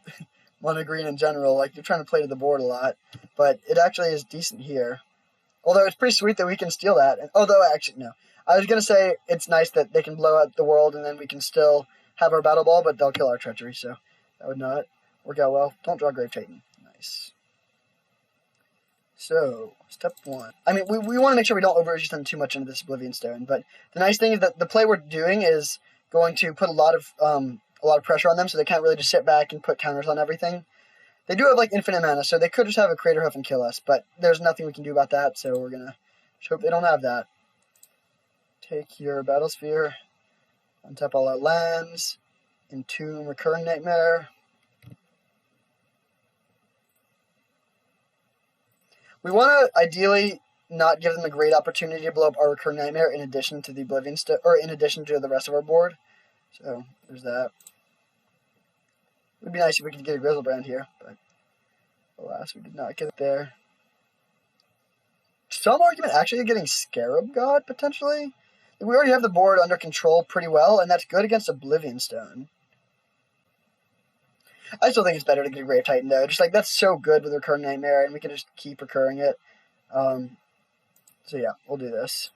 mono green in general. Like, you're trying to play to the board a lot, but it actually is decent here. Although it's pretty sweet that we can steal that. And, although, actually, no. I was going to say it's nice that they can blow out the world and then we can still have our Battle Ball, but they'll kill our Treachery, so that would not work out well. Don't draw Grave Titan. Nice. So, step 1. I mean, we want to make sure we don't overreach them too much into this Oblivion Stone, but the nice thing is that the play we're doing is going to put a lot of pressure on them, so they can't really just sit back and put counters on everything. They do have, like, infinite mana, so they could just have a Crater Hoof and kill us, but there's nothing we can do about that, so we're going to hope they don't have that. Take your Battlesphere, untap all our lands, Entomb Recurring Nightmare. We want to ideally not give them a great opportunity to blow up our Recurring Nightmare in addition to the Oblivion or in addition to the rest of our board. So there's that. It would be nice if we could get a Grizzlebrand here, but alas, we did not get it there. Some argument actually getting Scarab God potentially. We already have the board under control pretty well, and that's good against Oblivion Stone. I still think it's better to get a Grave Titan, though. Just, like, that's so good with Recurring Nightmare, and we can just keep recurring it. So, yeah, we'll do this.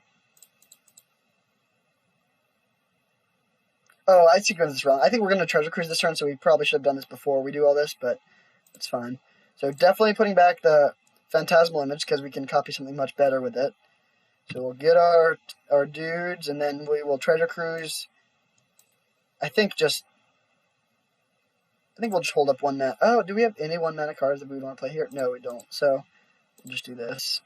Oh, I sequenced this wrong. I think we're going to Treasure Cruise this turn, so we probably should have done this before we do all this, but it's fine. So, definitely putting back the Phantasmal Image, because we can copy something much better with it. So, we'll get our dudes, and then we will Treasure Cruise. I think we'll just hold up 1 mana. Oh, do we have any 1 mana cards that we want to play here? No, we don't. So, we'll just do this.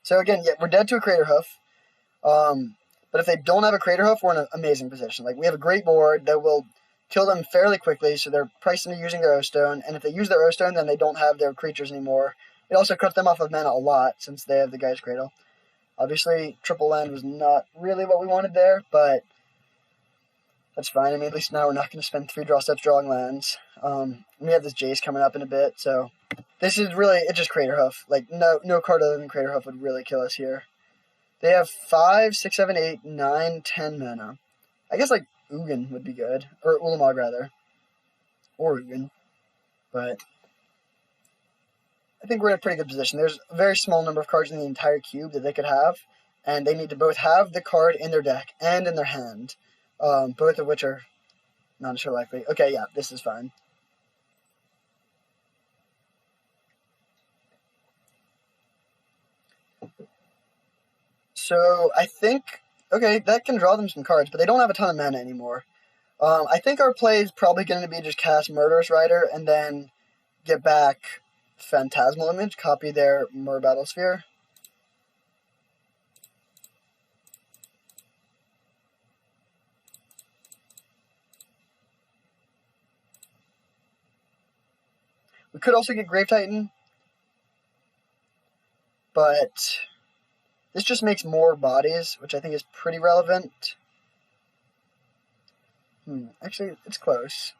So again, yeah, we're dead to a Crater Hoof. But if they don't have a Crater Hoof, we're in an amazing position. Like, we have a great board that will kill them fairly quickly, so they're priced into using their O-Stone. And if they use their O-Stone, then they don't have their creatures anymore. It also cuts them off of mana a lot, since they have the Guy's Cradle. Obviously, triple land was not really what we wanted there, but that's fine. I mean, at least now we're not going to spend 3 draw steps drawing lands. We have this Jace coming up in a bit, so This is really, it's just Crater Hoof. Like, no card other than Crater Hoof would really kill us here. They have 5, 6, 7, 8, 9, 10 mana. I guess, like, Ugin would be good. Or Ulamog, rather. Or Ugin. But I think we're in a pretty good position. There's a very small number of cards in the entire cube that they could have. And they need to both have the card in their deck and in their hand. Both of which are not sure likely. Okay, yeah, this is fine. So I think, okay, that can draw them some cards, but they don't have a ton of mana anymore. I think our play is probably going to be just cast Murderous Rider and then get back Phantasmal Image, copy their Mer Battlesphere. We could also get Grave Titan, but this just makes more bodies, which I think is pretty relevant. Actually, it's close.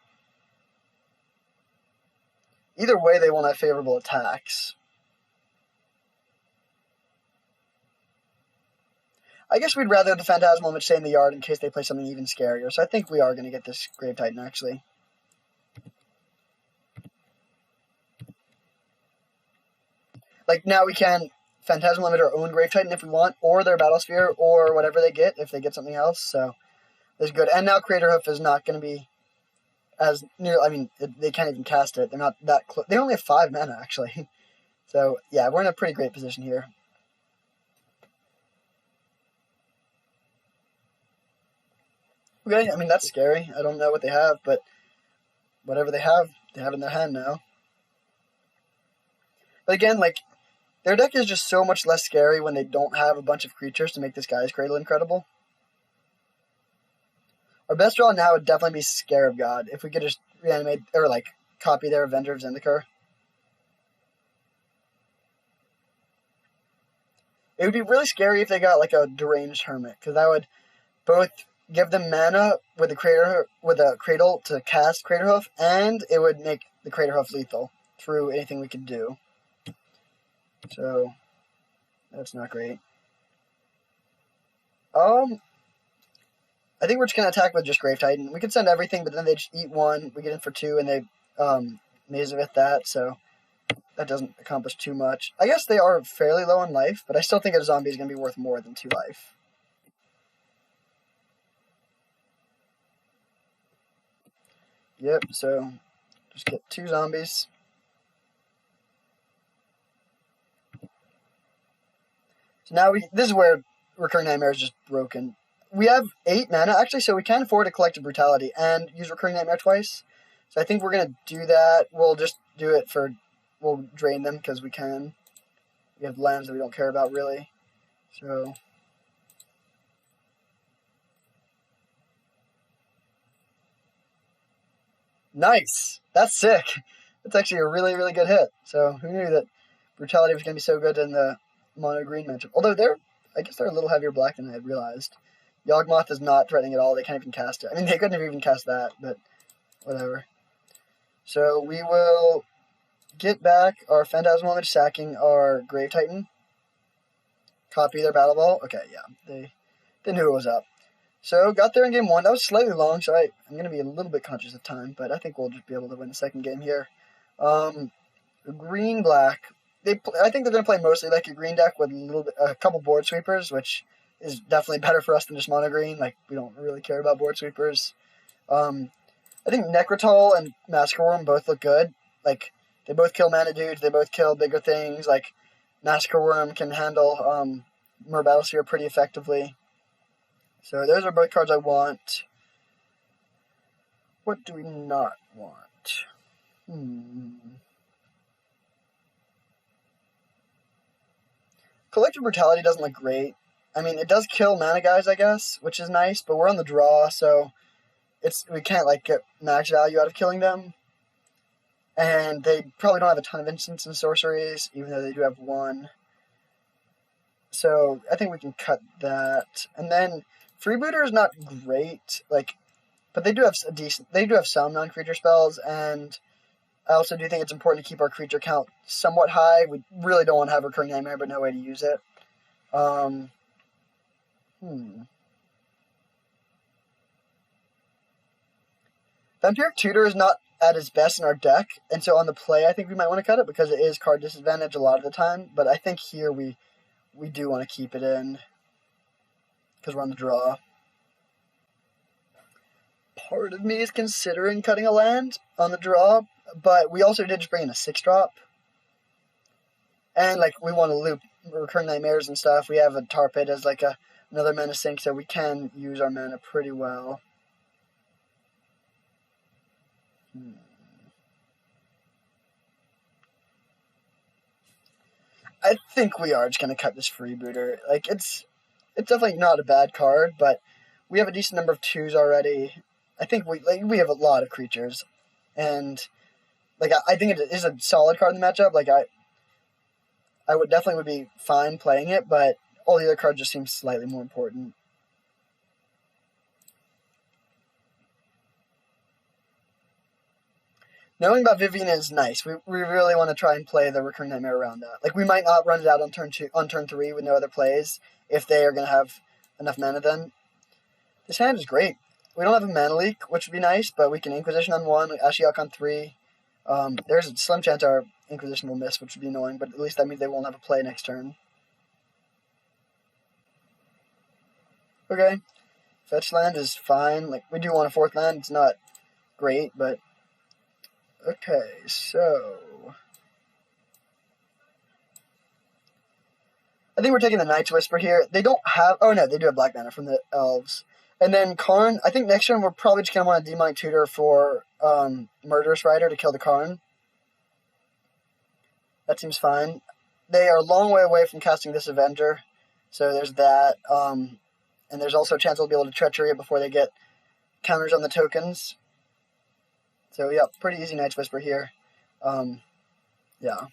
Either way, they won't have favorable attacks. I guess we'd rather the Phantasmal Image stay in the yard in case they play something even scarier. So I think we are going to get this Grave Titan, actually. Like, now we can Phantasmal Image our own Grave Titan if we want, or their Battlesphere, or whatever they get if they get something else. So that's good. And now Crater Hoof is not going to be as near. I mean, they can't even cast it. They're not that close. They only have 5 mana, actually. So, yeah, we're in a pretty great position here. Okay, I mean, that's scary. I don't know what they have, but whatever they have in their hand now. But again, like, their deck is just so much less scary when they don't have a bunch of creatures to make this Guy's Cradle incredible. Our best draw now would definitely be Scarab God, if we could just reanimate, or, like, copy their Avenger of Zendikar. It would be really scary if they got, like, a Deranged Hermit, because that would both give them mana with a Cradle to cast Crater Hoof, and it would make the Crater Hoof lethal through anything we could do. So, that's not great. I think we're just going to attack with just Grave Titan. We could send everything, but then they just eat 1. We get in for 2, and they Mazavith that, so that doesn't accomplish too much. I guess they are fairly low on life, but I still think a zombie is going to be worth more than 2 life. Yep, so just get 2 zombies. So now this is where Recurring Nightmare is just broken. We have 8 mana, actually, so we can afford a Collective Brutality and use Recurring Nightmare twice. So I think we're going to do that. We'll just do it we'll drain them because we can. We have lands that we don't care about, really. So nice! That's sick! That's actually a really, really good hit. So who knew that Brutality was going to be so good in the mono green matchup? Although I guess they're a little heavier black than I had realized. Yawgmoth is not threatening at all. They can't even cast it. I mean, they couldn't have even cast that, but whatever. So we will get back our Phantasmal Image, sacking our Grave Titan. Copy their Battle Ball. Okay, yeah. They knew it was up. So, got there in game 1. That was slightly long, so I'm going to be a little bit conscious of time, but I think we'll just be able to win the second game here. Green-black. I think they're going to play mostly like a green deck with a couple board sweepers, which is definitely better for us than just mono green. Like, we don't really care about board sweepers. I think Necrotal and Massacre Worm both look good. Like, they both kill mana dudes, they both kill bigger things. Like, Massacre Worm can handle Mer Battlesphere pretty effectively. So those are both cards I want. What do we not want? Collective Brutality doesn't look great. I mean, it does kill mana guys, I guess, which is nice, but we're on the draw, so we can't, like, get max value out of killing them. And they probably don't have a ton of instants and sorceries, even though they do have 1. So I think we can cut that. And then Freebooter is not great, like, but they do have some non-creature spells, and I also do think it's important to keep our creature count somewhat high. We really don't want to have Recurring Nightmare, but no way to use it. Vampiric Tutor is not at its best in our deck, and so on the play, I think we might want to cut it because it is card disadvantage a lot of the time. But I think here we do want to keep it in because we're on the draw. Part of me is considering cutting a land on the draw, but we also did just bring in a 6-drop. And, like, we want to loop Recurring Nightmares and stuff. We have a Tar Pit as, like, another mana sink, so we can use our mana pretty well. I think we are just going to cut this Freebooter. Like, it's definitely not a bad card, but we have a decent number of 2s already. I think we have a lot of creatures, and like I think it is a solid card in the matchup. Like I would definitely be fine playing it, but all the other cards just seem slightly more important. Knowing about Vivian is nice. We really want to try and play the Recurring Nightmare around that. Like we might not run it out on turn 3 with no other plays if they are going to have enough mana then. This hand is great. We don't have a mana leak, which would be nice, but we can Inquisition on 1, Ashiok on 3. There's a slim chance our Inquisition will miss, which would be annoying, but at least that means they won't have a play next turn. Okay. Fetch land is fine. Like, we do want a 4th land. It's not great, but... Okay, so... I think we're taking the Night's Whisper here. They don't have... Oh, no, they do have black mana from the elves. And then Karn, I think next turn we're probably just going to want a Demonic Tutor for Murderous Rider to kill the Karn. That seems fine. They are a long way away from casting this Avenger, so there's that. And there's also a chance they'll be able to Treachery it before they get counters on the tokens. So, yeah, pretty easy Night's Whisper here. Yeah.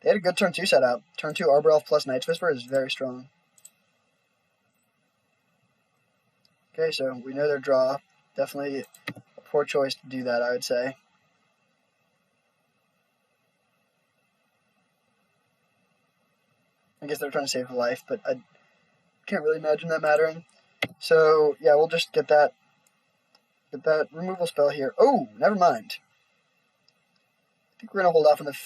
They had a good turn 2 setup. Turn 2 Arbor Elf plus Night's Whisper is very strong. Okay, so we know their draw. Definitely a poor choice to do that, I would say. I guess they're trying to save a life, but I can't really imagine that mattering. So, yeah, we'll just get that removal spell here. Oh, never mind. I think we're going to hold off on the...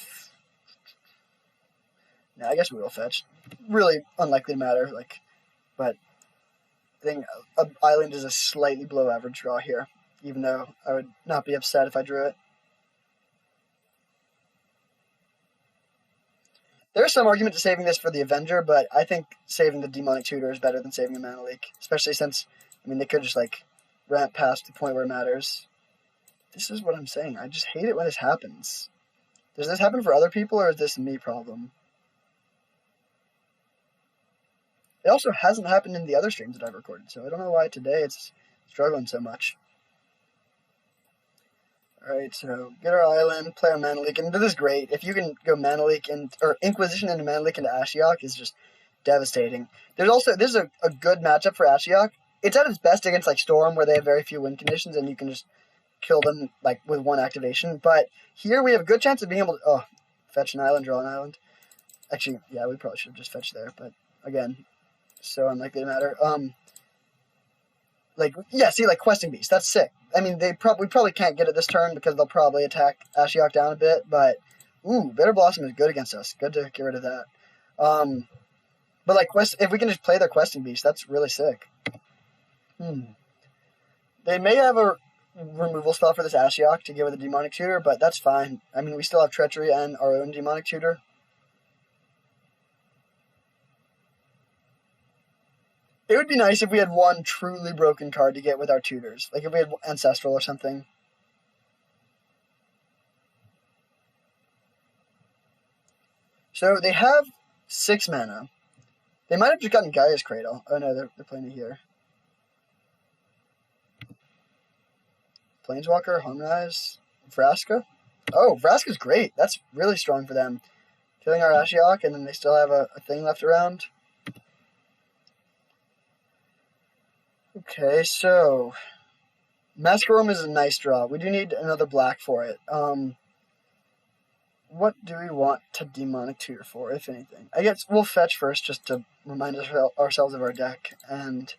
No, I guess we will fetch. Really unlikely to matter, but... I think an island is a slightly below average draw here, even though I would not be upset if I drew it. There's some argument to saving this for the Avenger, but I think saving the Demonic Tutor is better than saving a mana leak, especially since, they could just, ramp past the point where it matters. This is what I'm saying. I just hate it when this happens. Does this happen for other people, or is this a me problem? It also hasn't happened in the other streams that I've recorded, so I don't know why today it's struggling so much. Alright, so get our island, play our Mana Leak, and this is great. If you can go Mana Leak or Inquisition into Mana Leak into Ashiok is just devastating. There's also, this is a good matchup for Ashiok. It's at its best against Storm, where they have very few win conditions, and you can just kill them with one activation. But here we have a good chance of being able to fetch an island, draw an island. Actually, yeah, we probably should have just fetched there, but again, so unlikely to matter. Questing Beast, that's sick. We probably can't get it this turn because they'll probably attack Ashiok down a bit, but Bitter Blossom is good against us. Good to get rid of that. But if we can just play their Questing Beast, that's really sick. They may have a removal spell for this Ashiok to give it a Demonic Tutor, but that's fine. We still have Treachery and our own Demonic Tutor. It would be nice if we had one truly broken card to get with our tutors. Like if we had Ancestral or something. So they have 6 mana. They might have just gotten Gaia's Cradle. Oh no, they're playing it here. Planeswalker, Harmonize, Vraska. Oh, Vraska's great. That's really strong for them. Killing our Ashiok, and then they still have a thing left around. Okay, so Masquerome is a nice draw. We do need another black for it. What do we want to Demonic Tutor for, if anything? I guess we'll fetch first just to remind ourselves of our deck and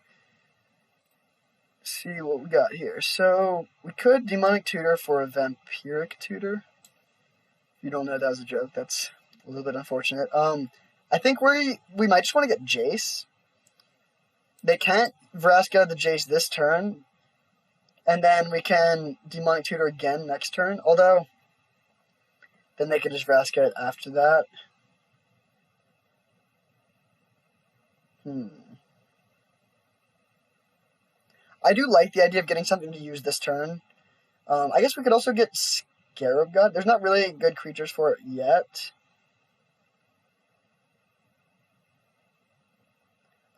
see what we got here. So we could Demonic Tutor for a Vampiric Tutor. If you don't know that was a joke, that's a little bit unfortunate. I think we might just want to get Jace. They can't Vraska the Jace this turn, and then we can Demonic Tutor again next turn, although then they could just Vraska it after that. I do like the idea of getting something to use this turn. I guess we could also get Scarab God. There's not really good creatures for it yet.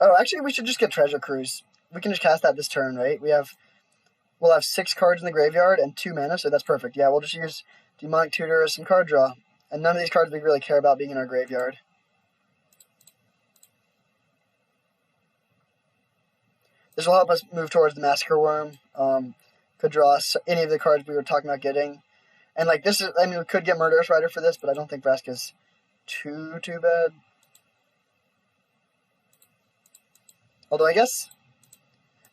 Oh, actually, we should just get Treasure Cruise. We can just cast that this turn, right? We'll have 6 cards in the graveyard and 2 mana, so that's perfect. Yeah, we'll just use Demonic Tutor as some card draw. And none of these cards we really care about being in our graveyard. This will help us move towards the Massacre Worm. Could draw us any of the cards we were talking about getting. And like this is, I mean, we could get Murderous Rider for this, but I don't think Vraska's too bad. Although I guess,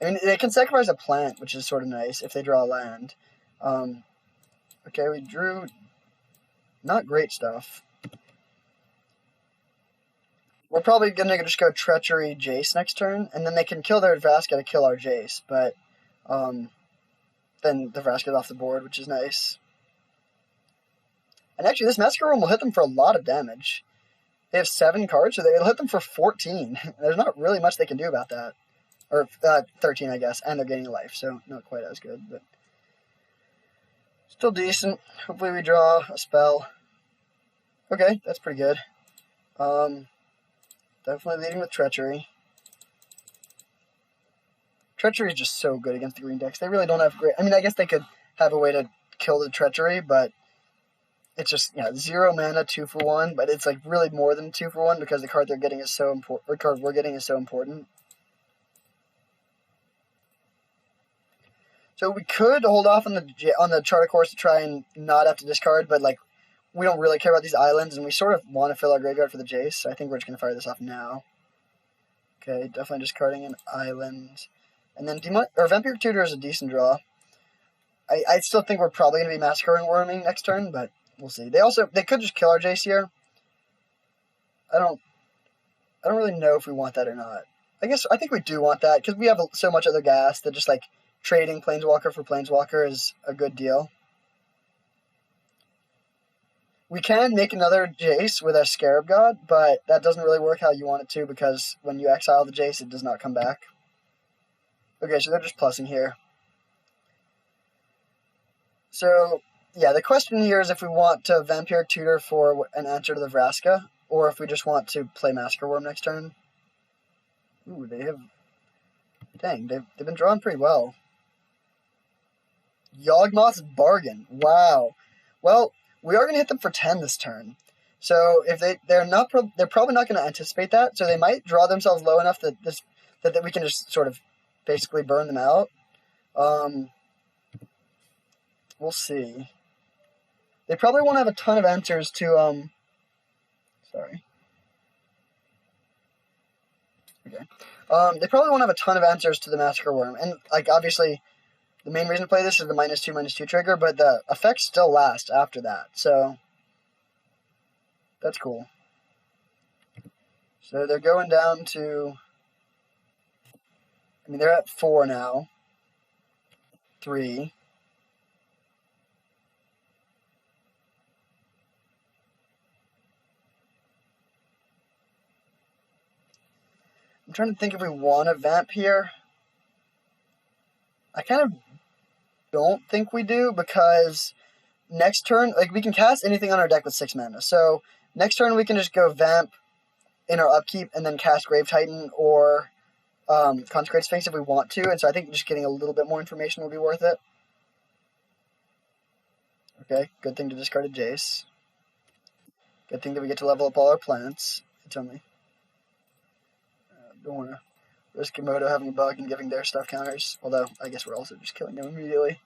I mean, they can sacrifice a plant, which is sort of nice if they draw a land. Okay, we drew not great stuff. We're probably going to just go Treachery Jace next turn, and then they can kill their Vraska to kill our Jace, but then the Vraska's off the board, which is nice. And actually, this Massacre Room will hit them for a lot of damage. They have 7 cards, so it'll hit them for 14. There's not really much they can do about that. Or 13, I guess, and they're gaining life, so not quite as good, but still decent. Hopefully we draw a spell. Okay, that's pretty good. Definitely leading with Treachery. Treachery is just so good against the green decks. They really don't have great... I mean, I guess they could have a way to kill the Treachery, but it's just, 0 mana, 2 for 1, but it's like really more than 2 for 1 because the card they're getting is so important, or card we're getting is so important. So we could hold off on the Charter Course to try and not have to discard, but like we don't really care about these islands, and we sort of want to fill our graveyard for the Jace, so I think we're just going to fire this off now. Okay, definitely discarding an island. And then Vampiric Tutor is a decent draw. I still think we're probably going to be Massacring Worming next turn, but we'll see. They could just kill our Jace here. I don't really know if we want that or not. I think we do want that, because we have so much other gas that just like trading Planeswalker for Planeswalker is a good deal. We can make another Jace with a Scarab God, but that doesn't really work how you want it to, because when you exile the Jace, it does not come back. Okay, so they're just plussing here. So, yeah, the question here is if we want to Vampiric Tutor for an answer to the Vraska, or if we just want to play Massacre Worm next turn. Ooh, dang, they've been drawing pretty well. Yawgmoth's Bargain. Wow. Well, we are going to hit them for 10 this turn. So if they're probably not going to anticipate that. So they might draw themselves low enough that we can just sort of basically burn them out. We'll see. They probably won't have a ton of answers to sorry. Okay. They probably won't have a ton of answers to the Massacre Worm, and like obviously. The main reason to play this is the -2/-2 trigger, but the effects still last after that, so that's cool. So they're going down to, I mean, they're at 4 now. 3. I'm trying to think if we want to vamp here. I kind of don't think we do, because next turn, like, we can cast anything on our deck with 6 mana. So next turn we can just go vamp in our upkeep and then cast Grave Titan or Consecrate Sphinx if we want to. And so I think just getting a little bit more information will be worth it. Okay, good thing to discard a Jace. Good thing that we get to level up all our plants. It's only don't want to Risk Komodo having a bug and giving their stuff counters. Although, I guess we're also just killing them immediately.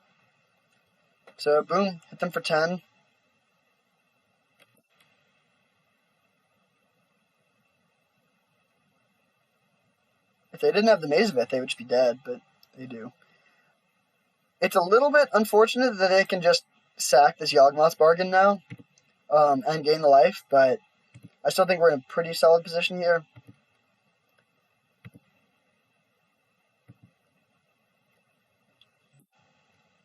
So, boom, hit them for 10. If they didn't have the Maze of It, they would just be dead, but they do. It's a little bit unfortunate that they can just sack this Yawgmoth's bargain now and gain the life, but I still think we're in a pretty solid position here.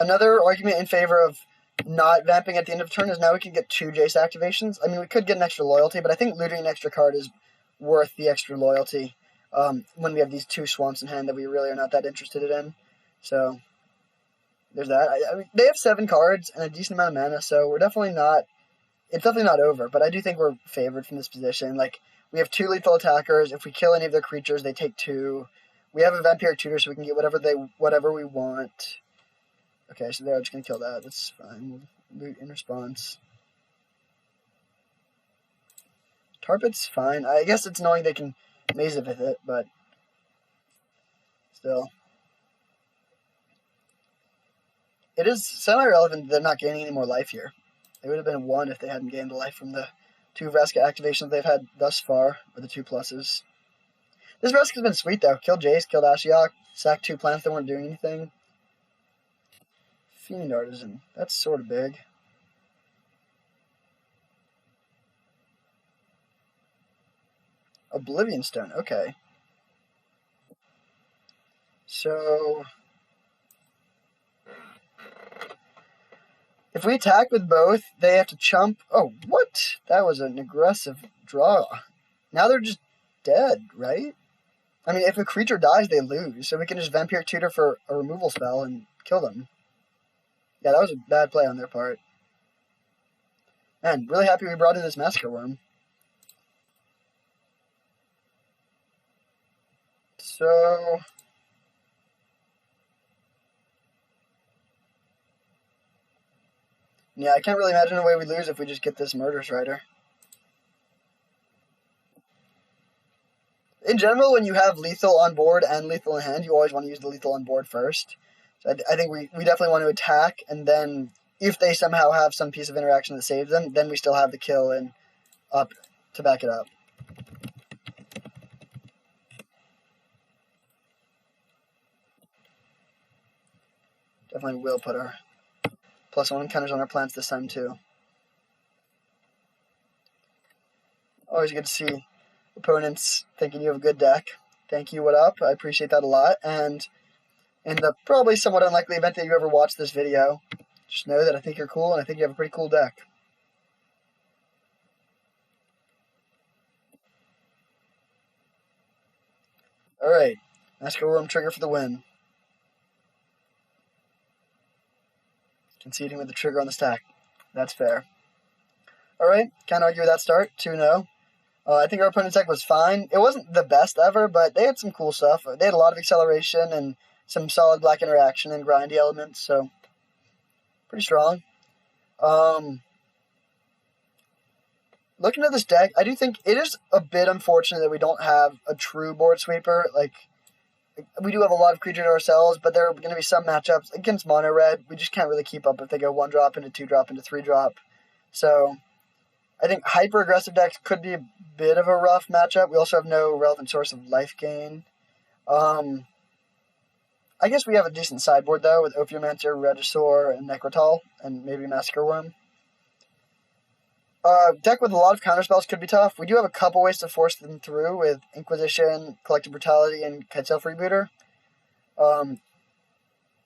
Another argument in favor of not vamping at the end of the turn is now we can get 2 Jace activations. I mean, we could get an extra loyalty, but I think looting an extra card is worth the extra loyalty when we have these 2 swamps in hand that we really are not that interested in. So there's that. I mean, they have 7 cards and a decent amount of mana, so we're definitely not. It's definitely not over, but I do think we're favored from this position. Like, we have 2 lethal attackers. If we kill any of their creatures, they take 2. We have a Vampiric Tutor, so we can get whatever we want. Okay, so they're just going to kill that. That's fine. We'll loot in response. Tarpit's fine. I guess it's knowing they can Maze it with it, but still. It is semi-relevant that they're not gaining any more life here. They would have been 1 if they hadn't gained the life from the 2 Vraska activations they've had thus far, or the 2 pluses. This Vraska's been sweet, though. Killed Jace, killed Ashiok, sacked 2 plants that weren't doing anything. Fiend Artisan. That's sort of big. Oblivion Stone. Okay. So if we attack with both, they have to chump. Oh, what? That was an aggressive draw. Now they're just dead, right? I mean, if a creature dies, they lose. So we can just Vampiric Tutor for a removal spell and kill them. Yeah, that was a bad play on their part. Man, really happy we brought in this Massacre Worm. So yeah, I can't really imagine a way we lose if we just get this Murderous Rider. In general, when you have lethal on board and lethal in hand, you always want to use the lethal on board first. So I think we definitely want to attack, and then if they somehow have some piece of interaction that saves them, then we still have the kill and up to back it up. Definitely will put our +1 counters on our plants this time too. Always good to see opponents thinking you have a good deck. Thank you, what up? I appreciate that a lot. And in the probably somewhat unlikely event that you ever watch this video, just know that I think you're cool and I think you have a pretty cool deck. Alright, Massacre Worm trigger for the win. Conceding with the trigger on the stack. That's fair. Alright, can't argue with that start. 2-0. I think our opponent's deck was fine. It wasn't the best ever, but they had some cool stuff. They had a lot of acceleration and some solid black interaction and grindy elements, so pretty strong. Looking at this deck, I do think it is a bit unfortunate that we don't have a true board sweeper. Like, we do have a lot of creatures ourselves, but there are going to be some matchups against mono red. We just can't really keep up if they go 1-drop into 2-drop into 3-drop. So I think hyper-aggressive decks could be a bit of a rough matchup. We also have no relevant source of life gain. I guess we have a decent sideboard, though, with Ophiomancer, Regisaur, and Necrotal, and maybe Massacre Worm. Deck with a lot of counterspells could be tough. We do have a couple ways to force them through with Inquisition, Collective Brutality, and Kitesail Freebooter.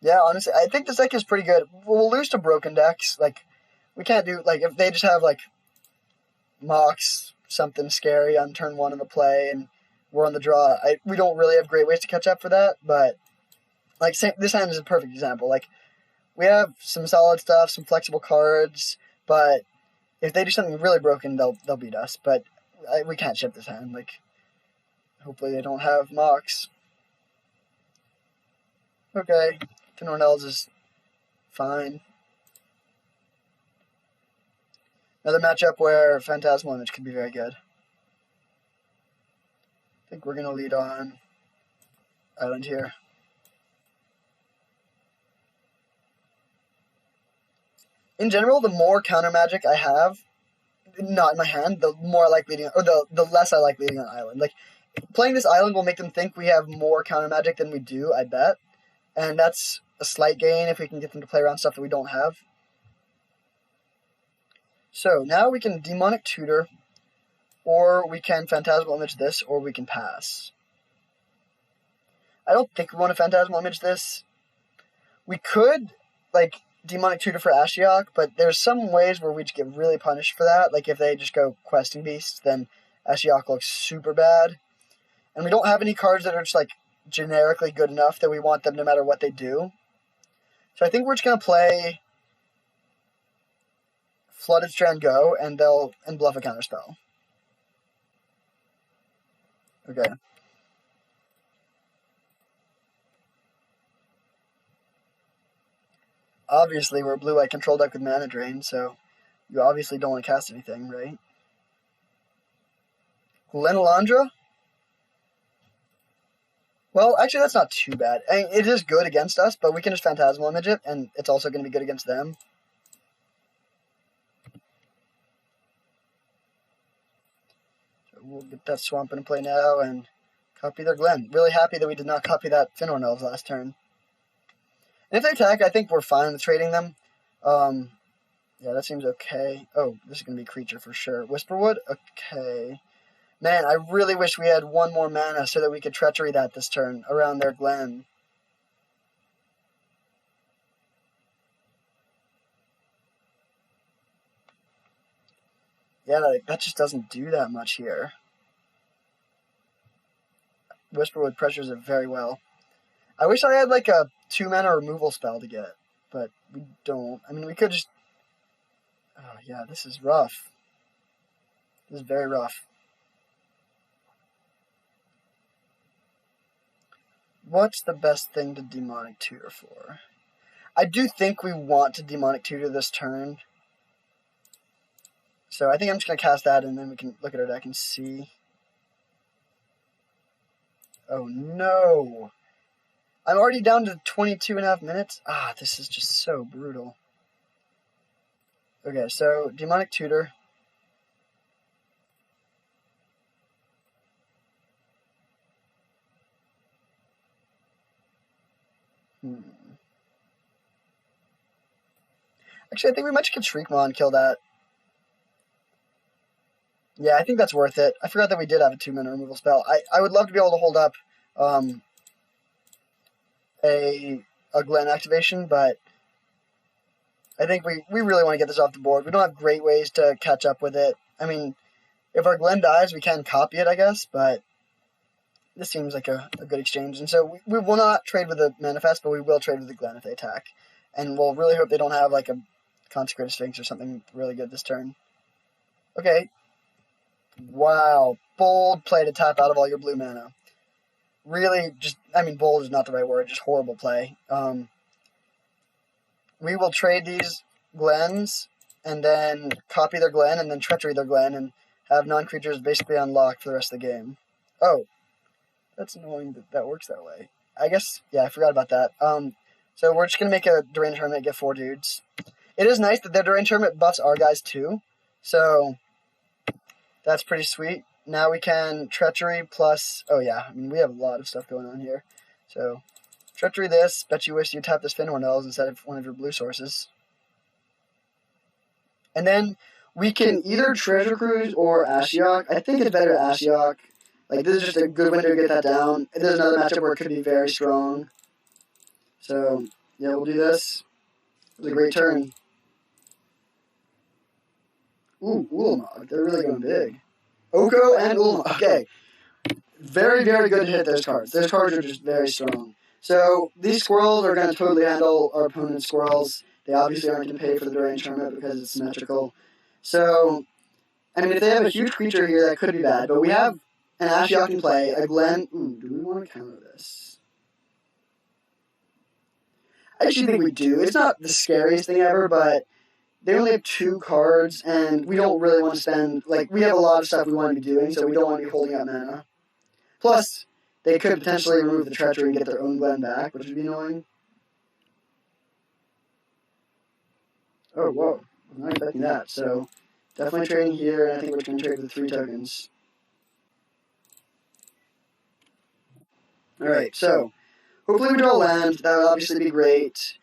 Yeah, honestly, I think this deck is pretty good. We'll lose to broken decks. Like, we can't do, like, if they just have, like, Mox, something scary on turn 1 in the play, and we're on the draw. We don't really have great ways to catch up for that, but, like, this hand is a perfect example. Like, we have some solid stuff, some flexible cards, but if they do something really broken, they'll beat us. But we can't ship this hand. Like, hopefully they don't have Mox. Okay, Tenornells is fine. Another matchup where Phantasmal Image could be very good. I think we're going to lead on island here. In general, the more counter magic I have, not in my hand, the more I like leading, or the less I like leading an island. Like, playing this island will make them think we have more counter magic than we do, I bet. And that's a slight gain if we can get them to play around stuff that we don't have. So, now we can Demonic Tutor, or we can Phantasmal Image this, or we can pass. I don't think we want to Phantasmal Image this. We could, like, Demonic Tutor for Ashiok, but there's some ways where we just get really punished for that. Like, if they just go Questing Beasts, then Ashiok looks super bad. And we don't have any cards that are just, like, generically good enough that we want them no matter what they do. So I think we're just going to play Flooded Strand Go, and bluff a counterspell. Okay. Obviously, we're a blue-white control deck with Mana Drain, so you obviously don't want to cast anything, right? Glenalandra? Well, actually, that's not too bad. I mean, it is good against us, but we can just Phantasmal Image it, and it's also going to be good against them. So we'll get that Swamp into play now and copy their Glen. Really happy that we did not copy that Finhorn Elves last turn. And if they attack, I think we're fine with trading them. Yeah, that seems okay. Oh, this is going to be creature for sure. Whisperwood? Okay. Man, I really wish we had one more mana so that we could Treachery that this turn around their Glen. Yeah, that just doesn't do that much here. Whisperwood pressures it very well. I wish I had like a 2-mana removal spell to get, but we don't. I mean, we could just... Oh, yeah, this is rough. This is very rough. What's the best thing to Demonic Tutor for? I do think we want to Demonic Tutor this turn. So I think I'm just going to cast that, and then we can look at our deck and see. Oh, no. I'm already down to 22.5 minutes. Ah, this is just so brutal. Okay, so Demonic Tutor. Actually, I think we might just get Shriekmaw and kill that. Yeah, I think that's worth it. I forgot that we did have a 2-mana removal spell. I would love to be able to hold up a Glen activation, but I think we really want to get this off the board. We don't have great ways to catch up with it. I mean, if our Glen dies, we can copy it, I guess, but this seems like a good exchange. And so we will not trade with the Manifest, but we will trade with the Glen if they attack. And we'll really hope they don't have like a Consecrated Sphinx or something really good this turn. Okay. Wow. Bold play to tap out of all your blue mana. Really just, I mean, bold is not the right word, just horrible play. We will trade these Glens and then copy their Glen and then Treachery their Glen and have non-creatures basically unlocked for the rest of the game. Oh, that's annoying that that works that way. I guess, yeah, I forgot about that. So we're just going to make a Deranged Hermit, get 4 dudes. It is nice that their Deranged Hermit buffs our guys too, so that's pretty sweet. Now we can Treachery plus, oh yeah, I mean, we have a lot of stuff going on here. So, Treachery this, bet you wish you tap this Finhorn Elves instead of one of your blue sources. And then we can either Treasure Cruise or Ashiok. I think it's better Ashiok. Like, this is just a good window to get that down. There's another matchup where it could be very strong. So, yeah, we'll do this. It was a great turn. Ooh, Ulamog. They're really going big. Oko and Ulamog. Okay. Very, very good to hit those cards. Those cards are just very strong. So, these squirrels are going to totally handle our opponent's squirrels. They obviously aren't going to pay for the Deranged Hermit because it's symmetrical. So, I mean, if they have a huge creature here, that could be bad. But we have an Ashiok in play, a Glen. Ooh, do we want to counter this? I actually think we do. It's not the scariest thing ever, but they only have 2 cards, and we don't really want to spend, like, we have a lot of stuff we want to be doing, so we don't want to be holding out mana. Plus, they could potentially remove the treachery and get their own Glen back, which would be annoying. Oh, whoa. I'm not expecting that. So, definitely trading here, and I think we're going to trade with 3 tokens. Alright, so, hopefully we draw land. That would obviously be great.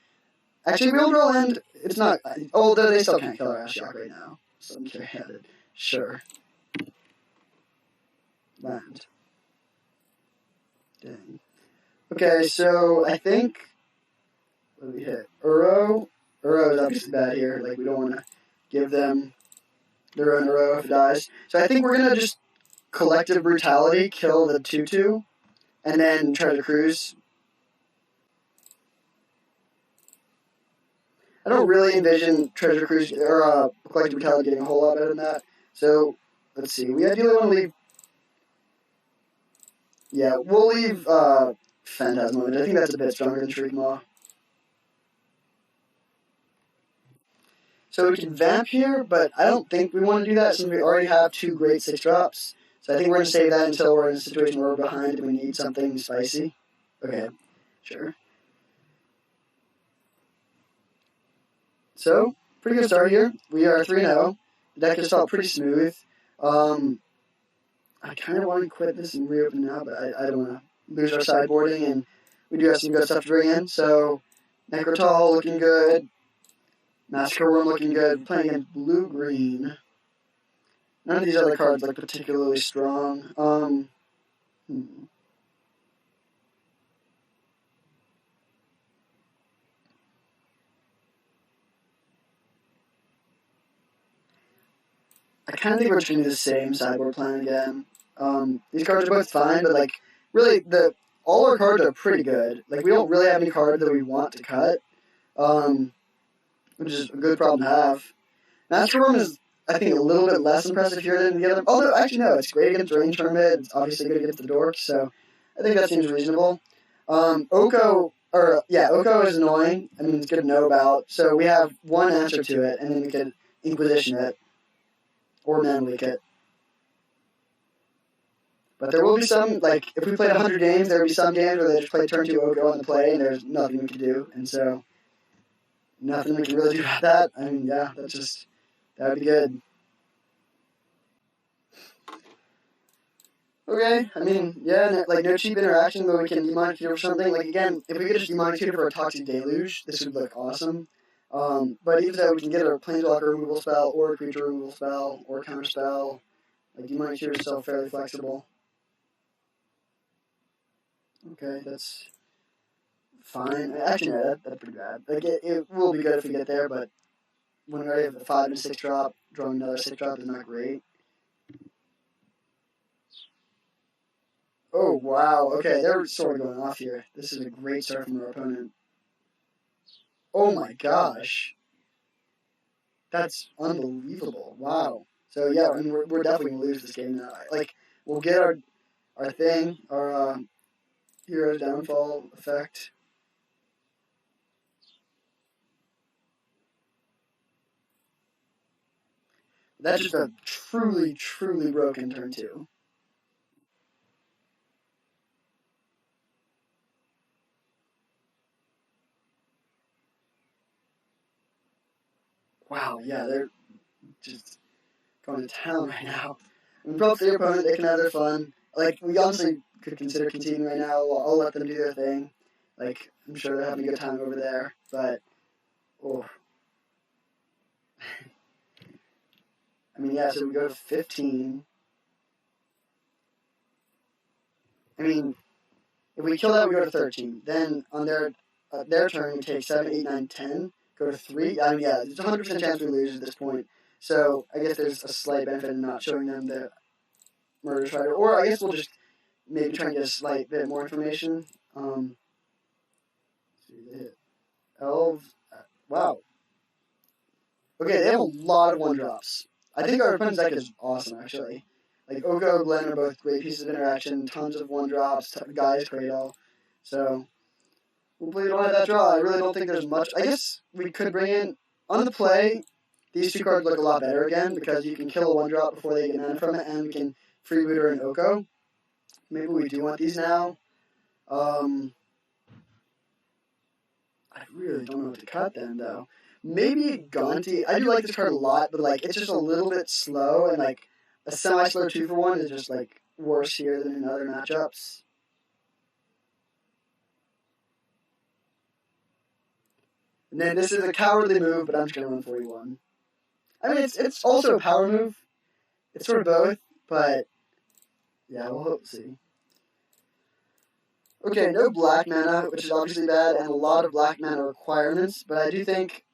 Actually, if we don't draw land, it's not... Oh, they still can't kill our Ashiok right now. So I'm carry-handed. Sure. Land. Dang. Okay, so I think... What did we hit? Uro? Uro is obviously bad here. Like, we don't want to give them their own Uro if it dies. So I think we're going to just collective brutality, kill the 2/2, and then try to cruise. I don't really envision Treasure Cruise or Collective Brutality getting a whole lot better than that. So, let's see. We ideally want to leave... Yeah, we'll leave Phantasm. I think that's a bit stronger than Shriek Maw. So we can Vamp here, but I don't think we want to do that since we already have 2 great 6-drops. So I think we're going to save that until we're in a situation where we're behind and we need something spicy. Okay, sure. So, pretty good start here. We are 3-0. The deck has felt pretty smooth. I kind of want to quit this and reopen now, but I don't want to lose our sideboarding, and we do have some good stuff to bring in. So, Necrotal looking good. Massacre Worm looking good. Playing against blue-green. None of these other cards look particularly strong. I kind of think we're just going to do the same sideboard plan again. These cards are both fine, but, like, really, all our cards are pretty good. Like, we don't really have any cards that we want to cut, which is a good problem to have. Master Worm is, I think, a little bit less impressive here than the other. Although, actually, no, it's great against Range Tournament. It's obviously good against the Dorks, so I think that seems reasonable. Oko is annoying. I mean, it's good to know about. So we have one answer to it, and then we could Inquisition it. Or Mana Leak it. But there will be some, like, if we played 100 games, there will be some games where they just play turn 2 Oko on the play, and there's nothing we can do. And so, nothing we can really do about that. I mean, yeah, that would be good. Okay, I mean, yeah, like, no cheap interaction, but we can demonic tutor for something. Like, again, if we could just demonic tutor for a Toxic Deluge, this would look awesome. But even so, we can get a Planeswalker removal spell, or a creature removal spell, or a counter spell. Like, demonic tutor is still fairly flexible. Okay, that's fine. Actually, no, that's pretty bad. Like, it will be good if we get there, but when we already have a 5 and a 6 drop, drawing another 6 drop is not great. Oh, wow. Okay, they're sort of going off here. This is a great start from our opponent. Oh my gosh. That's unbelievable. Wow. So, yeah, I mean, we're definitely going to lose this game now. Like, we'll get our thing, our Hero's Downfall effect. That's just a truly, truly broken turn 2. Wow, yeah, they're just going to town right now. I mean, props to your opponent, they can have their fun. Like, we honestly could consider continuing right now. I'll let them do their thing. Like, I'm sure they're having a good time over there, but, oh. I mean, yeah, so we go to 15. I mean, if we kill that, we go to 13. Then, on their turn, we take 7, 8, 9, 10. Go to 3. I mean, yeah, there's a 100% chance we lose at this point. So, I guess there's a slight benefit in not showing them the Murder Strider. Or I guess we'll just maybe try and get a slight bit more information. Elves. Wow. Okay, they have a lot of 1-drops. I think our opponent's deck is awesome, actually. Like, Oko, Glen are both great pieces of interaction, tons of 1-drops, Guy's Cradle. So, hopefully we don't have that draw. I really don't think there's much. I guess we could bring in, on the play, these 2 cards look a lot better again, because you can kill a 1-drop before they get mana from it, and we can Freebooter and Oko. Maybe we do want these now. I really don't know what to cut then, though. Maybe Gonti. I do like this card a lot, but like it's just a little bit slow, and like a semi-slow 2-for-1 is just like worse here than in other matchups. And then this is a cowardly move, but I'm just gonna run 41. I mean, it's also a power move. It's sort of both, but yeah, we'll see. Okay, no black mana, which is obviously bad, and a lot of black mana requirements, but I do think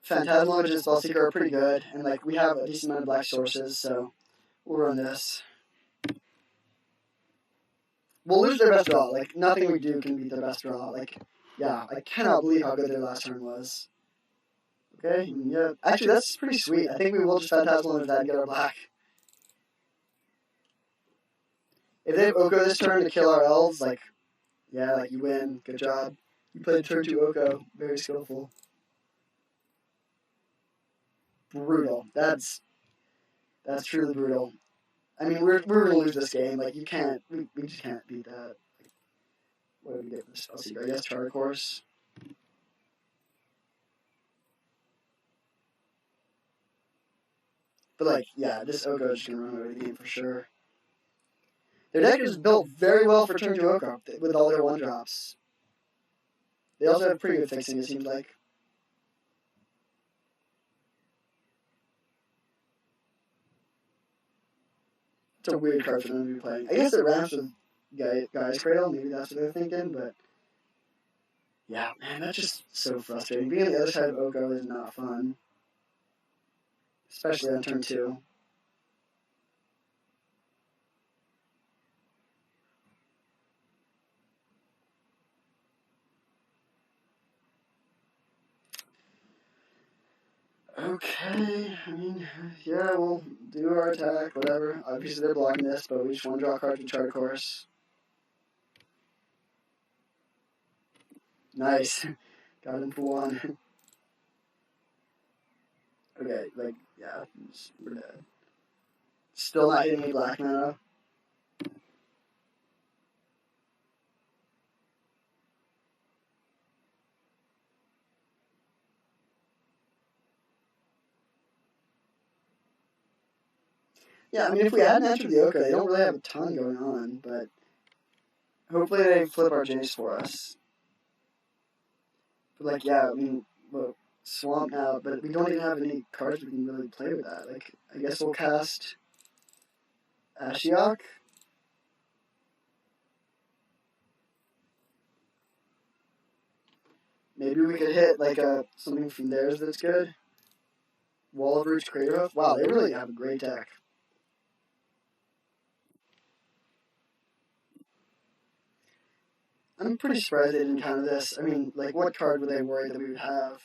Phantasmal Images and Spellseeker are pretty good, and like we have a decent amount of black sources, so we'll run this. We'll lose their best draw. Like nothing we do can beat their best draw. Like, yeah, I cannot believe how good their last turn was. Okay, yeah, actually that's pretty sweet. I think we will just Phantasmal Image that and get our black. If they have Oko this turn to kill our elves, like, yeah, like you win. Good job. You played turn 2 Oko. Very skillful. Brutal. That's truly brutal. I mean, we're gonna lose this game. Like, you can't. We just can't beat that. Like, what do we get for the Spellseeker? I guess Charter Course. But like, yeah, this Oko is gonna run away the game for sure. Their deck is built very well for turn 2 Oko with all their 1-drops. They also have pretty good fixing, it seems like. It's a weird card for them to be playing. I guess it ramps with Guy's Cradle, maybe that's what they're thinking, but yeah, man, that's just so frustrating. Being on the other side of Oko is not fun. Especially on turn 2. Okay, I mean, yeah, we'll do our attack, whatever. Obviously they're blocking this, but we just want to draw cards with Charter Course. Nice. Got him for 1. Okay, like, yeah, we're dead. Still not hitting any black mana. Yeah, I mean, if we hadn't entered the Oko, they don't really have a ton going on, but hopefully they flip our Jace for us. But, like, yeah, I mean, well, Swamp now, but we don't even have any cards we can really play with that. Like, I guess we'll cast Ashiok. Maybe we could hit, like, something from theirs that's good. Wall of Roots, Crater Hoof. Wow, they really have a great deck. I'm pretty surprised they didn't counter this. I mean, like, what card were they worried that we would have?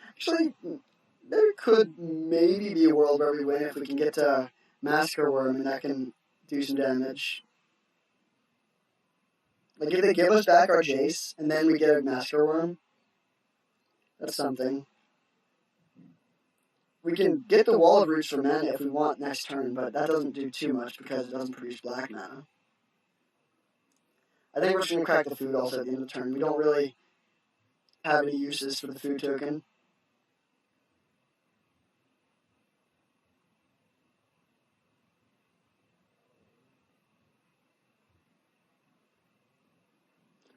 Actually, there could maybe be a world where we win if we can get to Massacre Worm and that can do some damage. Like, if they give us back our Jace and then we get a Massacre Worm, that's something. We can get the Wall of Roots for mana if we want next turn, but that doesn't do too much because it doesn't produce black mana. I think we're just going to crack the food also at the end of the turn. We don't really have any uses for the food token.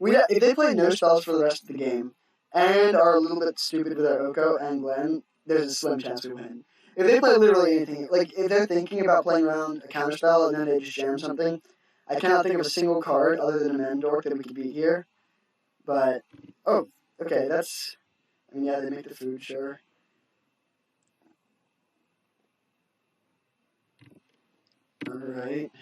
If they play no spells for the rest of the game and are a little bit stupid with their Oko and Glenn, there's a slim chance we win. If they play literally anything, like if they're thinking about playing around a counterspell and then they just jam something, I cannot think of a single card other than a Mendork that we could beat here. But, oh, okay, that's, I mean, yeah, they make the food, sure. Alright.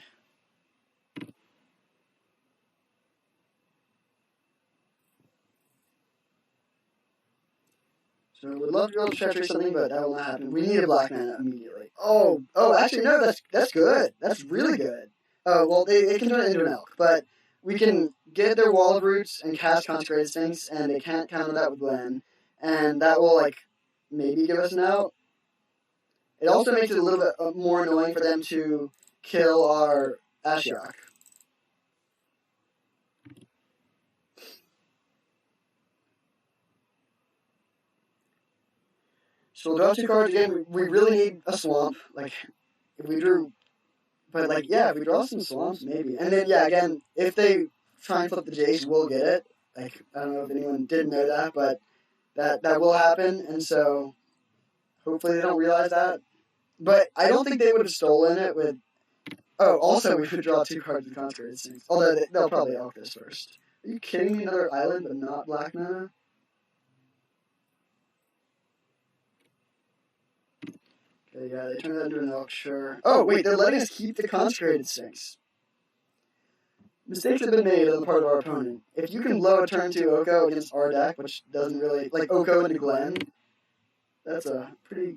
So we'd love to be able to treachery something, but that will not happen. We need a black mana immediately. Oh, actually, no, that's good. That's really good. Oh, well, they can turn it into an elk, but we can get their Wall of Roots and cast Consecrated Sphinx, and they can't counter that with Glen, and that will, like, maybe give us an out. It also makes it a little bit more annoying for them to kill our Ashiok. So we'll draw 2 cards again. We really need a swamp. Like, if we drew... But, like, yeah, if we draw some swamps, maybe. And then, yeah, again, if they try and flip the Jace, we'll get it. Like, I don't know if anyone did know that, but that will happen. And so, hopefully they don't realize that. But I don't think they would have stolen it with... Oh, also, we would draw 2 cards with Consecrated Sphinx. Although, they'll probably elk this first. Are you kidding me? Another island, but not black mana? Okay, yeah, they turned that into an elk, sure. Oh, wait, they're letting us keep the Consecrated Sphinx. Mistakes have been made on the part of our opponent. If you can blow a turn 2 Oko against our deck, which doesn't really... Like, Oko into Glen, that's a pretty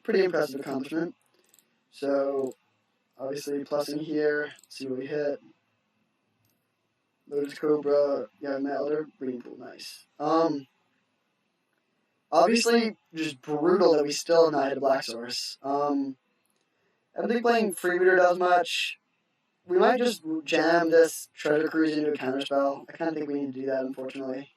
impressive accomplishment. So, obviously, plussing here, see what we hit. Lotus Cobra, yeah, Melder, Breeding Pool, nice. Obviously, just brutal that we still have not hit a Black Source. I don't think playing Freebooter does much. We might just jam this Treasure Cruise into a counterspell. I kind of think we need to do that, unfortunately.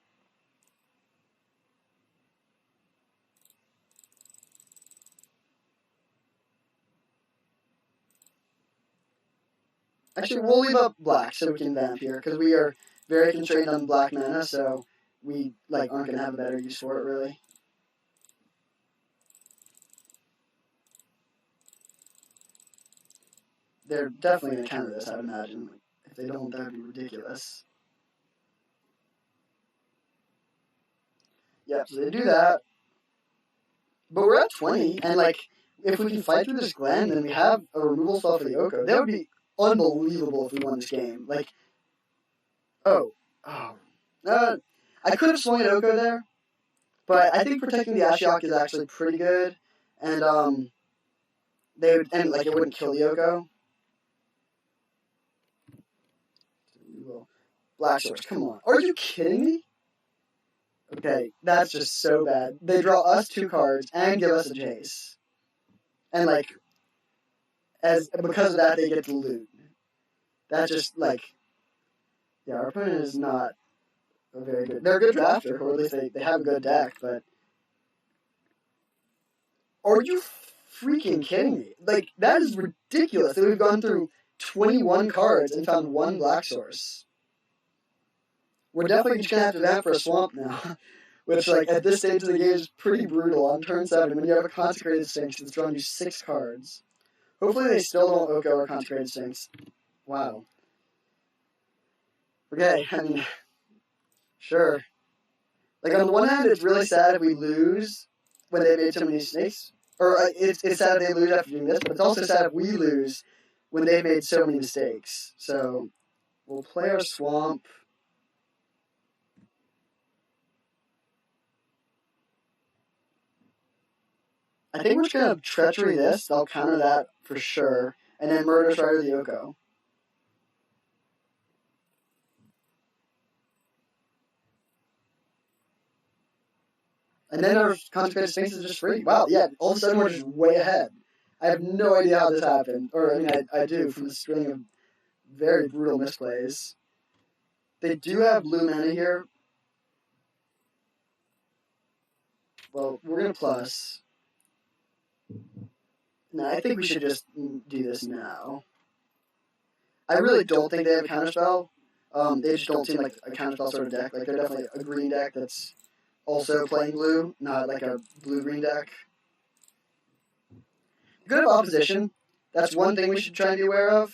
Actually, we'll leave up black so we can vamp here, because we are very constrained on black mana, so we aren't going to have a better use for it, really. They're definitely going to counter this, I'd imagine. If they don't, that would be ridiculous. Yep, so they do that. But we're at 20, and if we can fight through this Glen, then we have a removal spell for the Oko. That would be unbelievable if we won this game. I could have swung at Oko there, but I think protecting the Ashiok is actually pretty good, and it wouldn't kill the Oko. Black Source, come on. Are you kidding me? Okay, that's just so bad. They draw us 2 cards and give us a Jace. And because of that they get the loot. That's just yeah, our opponent is not a very good... They're a good drafter, or at least they have a good deck, but... Are you freaking kidding me? That is ridiculous that we've gone through 21 cards and found 1 Black Source. We're definitely just going to have to vamp for a swamp now. Which, at this stage of the game is pretty brutal on turn 7 when you have a Consecrated Sphinx that's drawn you 6 cards. Hopefully they still don't Oko or Consecrated Sphinx. Wow. Okay, I mean, sure. On the one hand, it's really sad if we lose when they made so many mistakes. Or it's sad if they lose after doing this, but it's also sad if we lose when they've made so many mistakes. So, we'll play our swamp. I think we're just going to treachery this. They'll counter that for sure. And then murder Strider the Oko. And then our Consecrated Sphinx is just free. Wow, yeah, all of a sudden we're just way ahead. I have no idea how this happened. Or, I mean, I do from a string of very brutal misplays. They do have blue mana here. Well, we're going to plus. No, I think we should just do this now. I really don't think they have a counterspell. They just don't seem like a counterspell sort of deck. They're definitely a green deck that's also playing blue, not like a blue-green deck. Good opposition. That's one thing we should try and be aware of.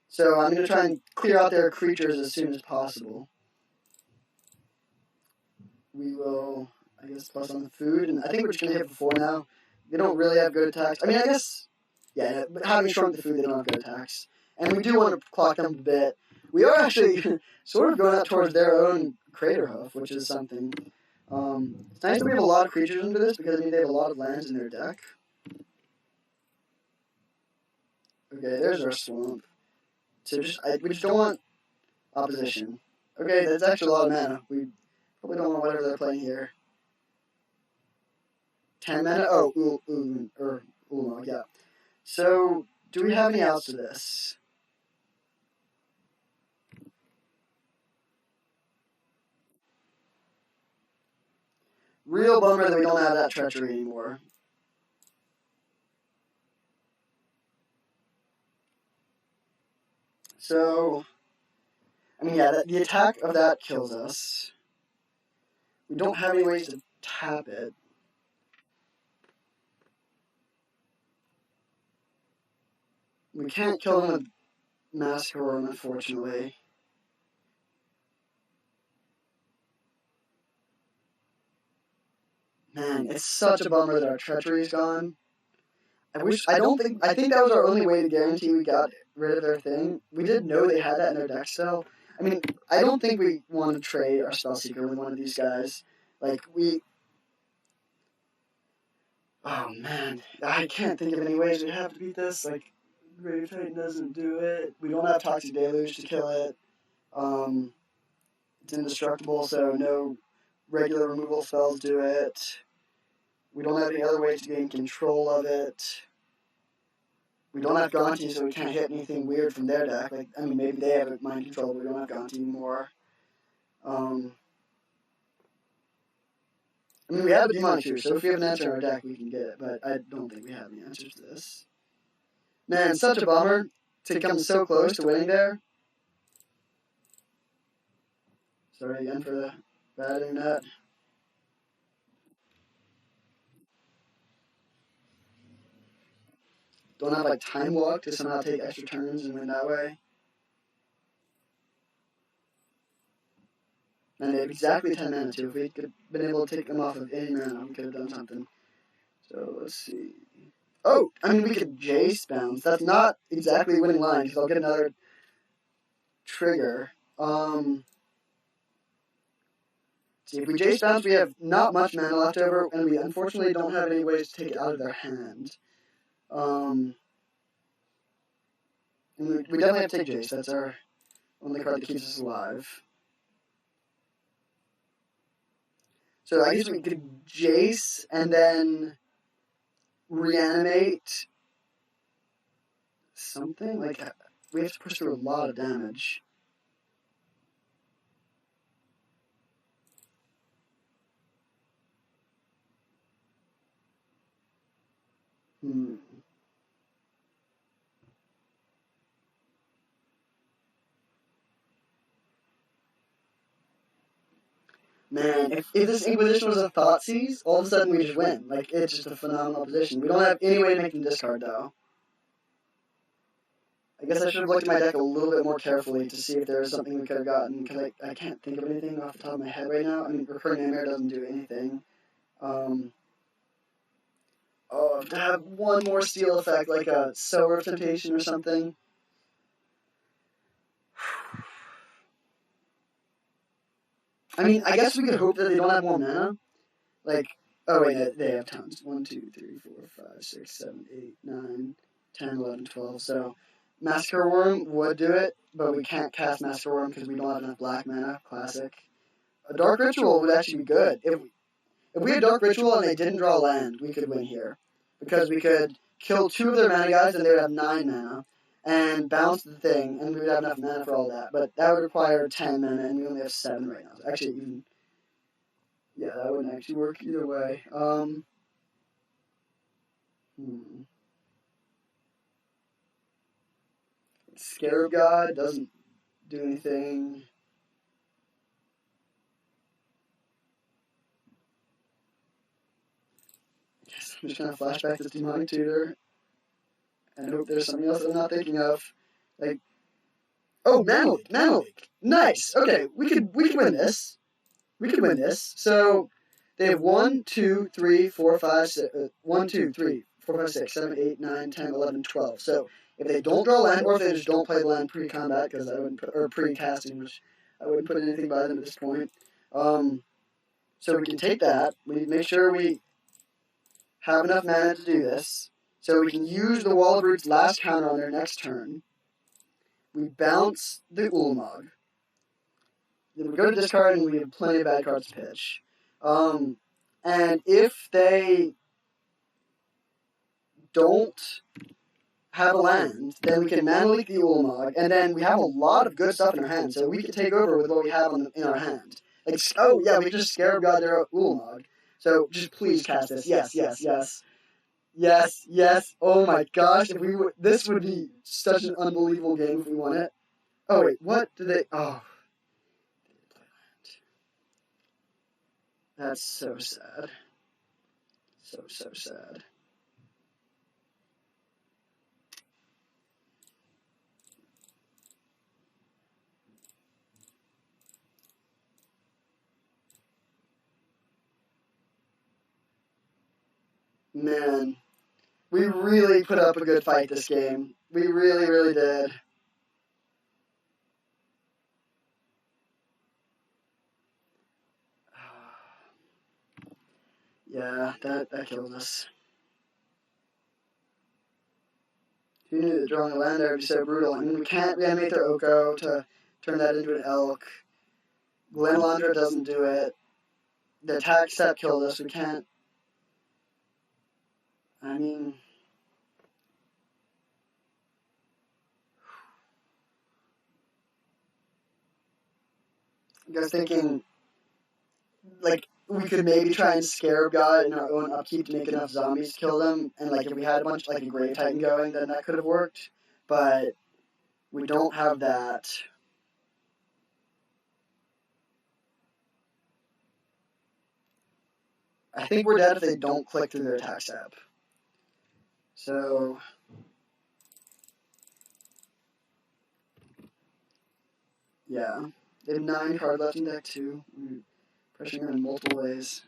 So I'm going to try and clear out their creatures as soon as possible. We will, I guess, plus on the food. And I think we're just going to hit for 4 now. They don't really have good attacks. I mean, I guess, yeah, but having shrunk the food, they don't have good attacks. And we do want to clock them a bit. We are actually sort of going out towards their own Crater Hoof, which is something. It's nice that we have a lot of creatures into this, because I mean, they have a lot of lands in their deck. Okay, there's our swamp. So we just don't want opposition. Okay, that's actually a lot of mana. We probably don't want whatever they're playing here. 10 mana. Oh, Ulamog, yeah. So, do we have any outs to this? Real bummer that we don't have that treachery anymore. So, I mean, yeah, the attack of that kills us. We don't have any ways to tap it. We can't kill them with Massacre, unfortunately. Man, it's such a bummer that our treachery's gone. I think that was our only way to guarantee we got rid of their thing. We did know they had that in their deck still. I mean, I don't think we want to trade our Spellseeker with one of these guys. Like, oh man, I can't think of any ways we have to beat this. Like, Grave Titan doesn't do it. We don't have Toxic Deluge to kill it. It's indestructible, so no regular removal spells do it. We don't have any other ways to gain control of it. We don't have Gonti, so we can't hit anything weird from their deck. Like, I mean, maybe they have mind control, but we don't have Gonti anymore. I mean, we have a Demonic Tutor, so if we have an answer in our deck, we can get it, but I don't think we have any answers to this. Man, such a bummer to come so close to winning there. Sorry again for the bad internet. Don't have, like, Time Walk to somehow take extra turns and win that way. And they have exactly 10 mana, too. If we could have been able to take them off of any mana, we could have done something. So, let's see. Oh, I mean, we could Jace bounce. That's not exactly winning line, because I'll get another trigger. See, if we Jace bounce, we have not much mana left over, and we unfortunately don't have any ways to take it out of their hand. We definitely have to take Jace. That's our only card that keeps us alive. So I guess we could Jace and then reanimate something. Like, we have to push through a lot of damage. Man, if this Inquisition was a Thoughtseize, all of a sudden we just win. Like, it's just a phenomenal position. We don't have any way to make them discard, though. I guess I should have looked at my deck a little bit more carefully to see if there was something we could have gotten, because I can't think of anything off the top of my head right now. I mean, Recurring Nightmare doesn't do anything. To have one more steal effect, like a Sower of Temptation or something. I mean, I guess we could hope that they don't have more mana. Like, oh wait, they have tons. 1, 2, 3, 4, 5, 6, 7, 8, 9, 10, 11, 12. So, Massacre Worm would do it, but we can't cast Massacre Worm because we don't have enough black mana. Classic. A Dark Ritual would actually be good. If we had Dark Ritual and they didn't draw land, we could win here. Because we could kill 2 of their mana guys and they would have 9 mana. And bounce the thing, and we would have enough mana for all that. But that would require 10 mana, and we only have 7 right now. So actually, even... yeah, that wouldn't actually work either way. Scarab God doesn't do anything. I guess I'm just going to flashback this Demonic Tutor and hope there's something else I'm not thinking of. Like, oh, Mana Leak. Nice. Okay, we could win this. We could win this. So they have 1, 2, 3, 4, 5, 6, 1, 2, 3, 4, 5, 6, 7, 8, 9, 10, 11, 12. So if they don't draw land, or if they just don't play the land pre-combat, because I wouldn't put, or pre-casting, which I wouldn't put anything by them at this point. So we can take that. We make sure we have enough mana to do this. So we can use the Wall of Root's last counter on their next turn. We bounce the Ulamog. Then we go to discard and we have plenty of bad cards to pitch. And if they don't have a land, then we can mana leak the Ulamog, and then we have a lot of good stuff in our hand, so we can take over with what we have in our hand. Like, oh yeah, we just Scarab God their Ulamog. So just please cast this. Yes, yes, yes. Yes, yes. Oh my gosh, if we would, this would be such an unbelievable game if we won it. Oh wait, what did they? Oh, that's so sad. So sad. Man, we really put up a good fight this game. We really, really did. Yeah, that killed us. Who knew that drawing a land there would be so brutal? I mean, we can't reanimate their Oko to turn that into an elk. Glenlandra doesn't do it. The attack step killed us. We can't. I mean, I was thinking, like, we could maybe try and Scarab God in our own upkeep to make enough zombies to kill them, and like if we had a bunch like a Grave Titan going, then that could have worked. But we don't have that. I think we're dead if they don't click through their attack step. So yeah, they have 9 card left in deck too. Pressuring them in multiple ways.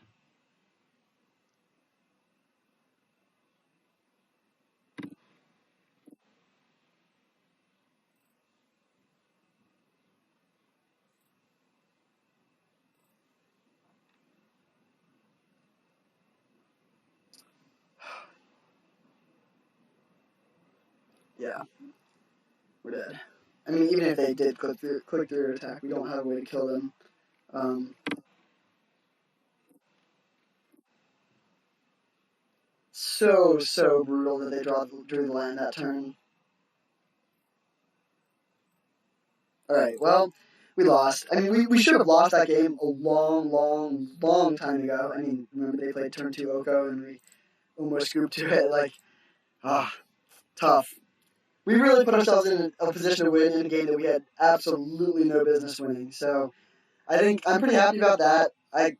Yeah, we're dead. I mean, even if they did click through their attack, we don't have a way to kill them. So brutal that they drew the land that turn. Alright, well, we lost. I mean, we should have lost that game a long time ago. I mean, remember they played turn 2 Oko and we almost scooped to it. Like, tough. We really put ourselves in a position to win in a game that we had absolutely no business winning. So I think I'm pretty happy about that. I'm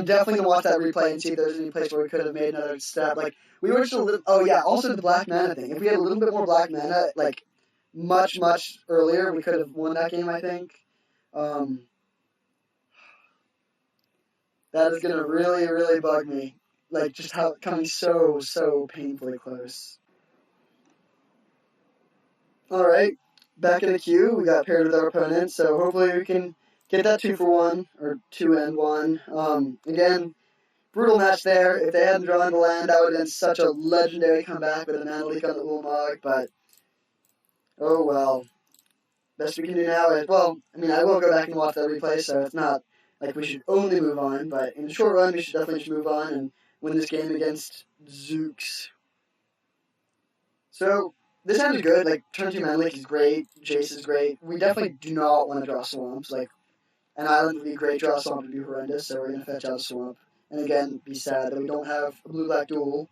definitely gonna watch that replay and see if there's any place where we could have made another step. Like we were just a little. Oh yeah, also the black mana thing. If we had a little bit more black mana, like much earlier, we could have won that game. I think. That is gonna really bug me. Like just how coming so painfully close. All right, back in the queue. We got paired with our opponent, so hopefully we can get that 2-for-1 or 2-and-1. Again, brutal match there. If they hadn't drawn the land, that would have been such a legendary comeback with a mana leak on the Ulamog. But oh well. Best we can do now is, well, I mean, I will go back and watch that replay, so it's not like we should only move on. But in the short run, we should definitely just move on and win this game against Zooks. So this hand is good. Like turn 2 mana leak is great. Jace is great. We definitely do not want to draw swamps. Like an island would be a great draw, swamp would be horrendous. So we're gonna fetch out a swamp. And again, be sad that we don't have a blue-black duel.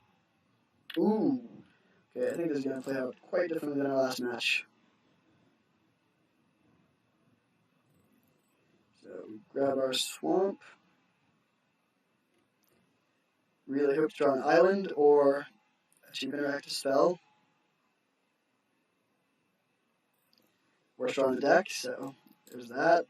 Ooh. Okay, I think this is going to play out quite differently than our last match. So, we grab our swamp. Really hope to draw an island or a cheap interactive spell. Worst draw on the deck, so there's that.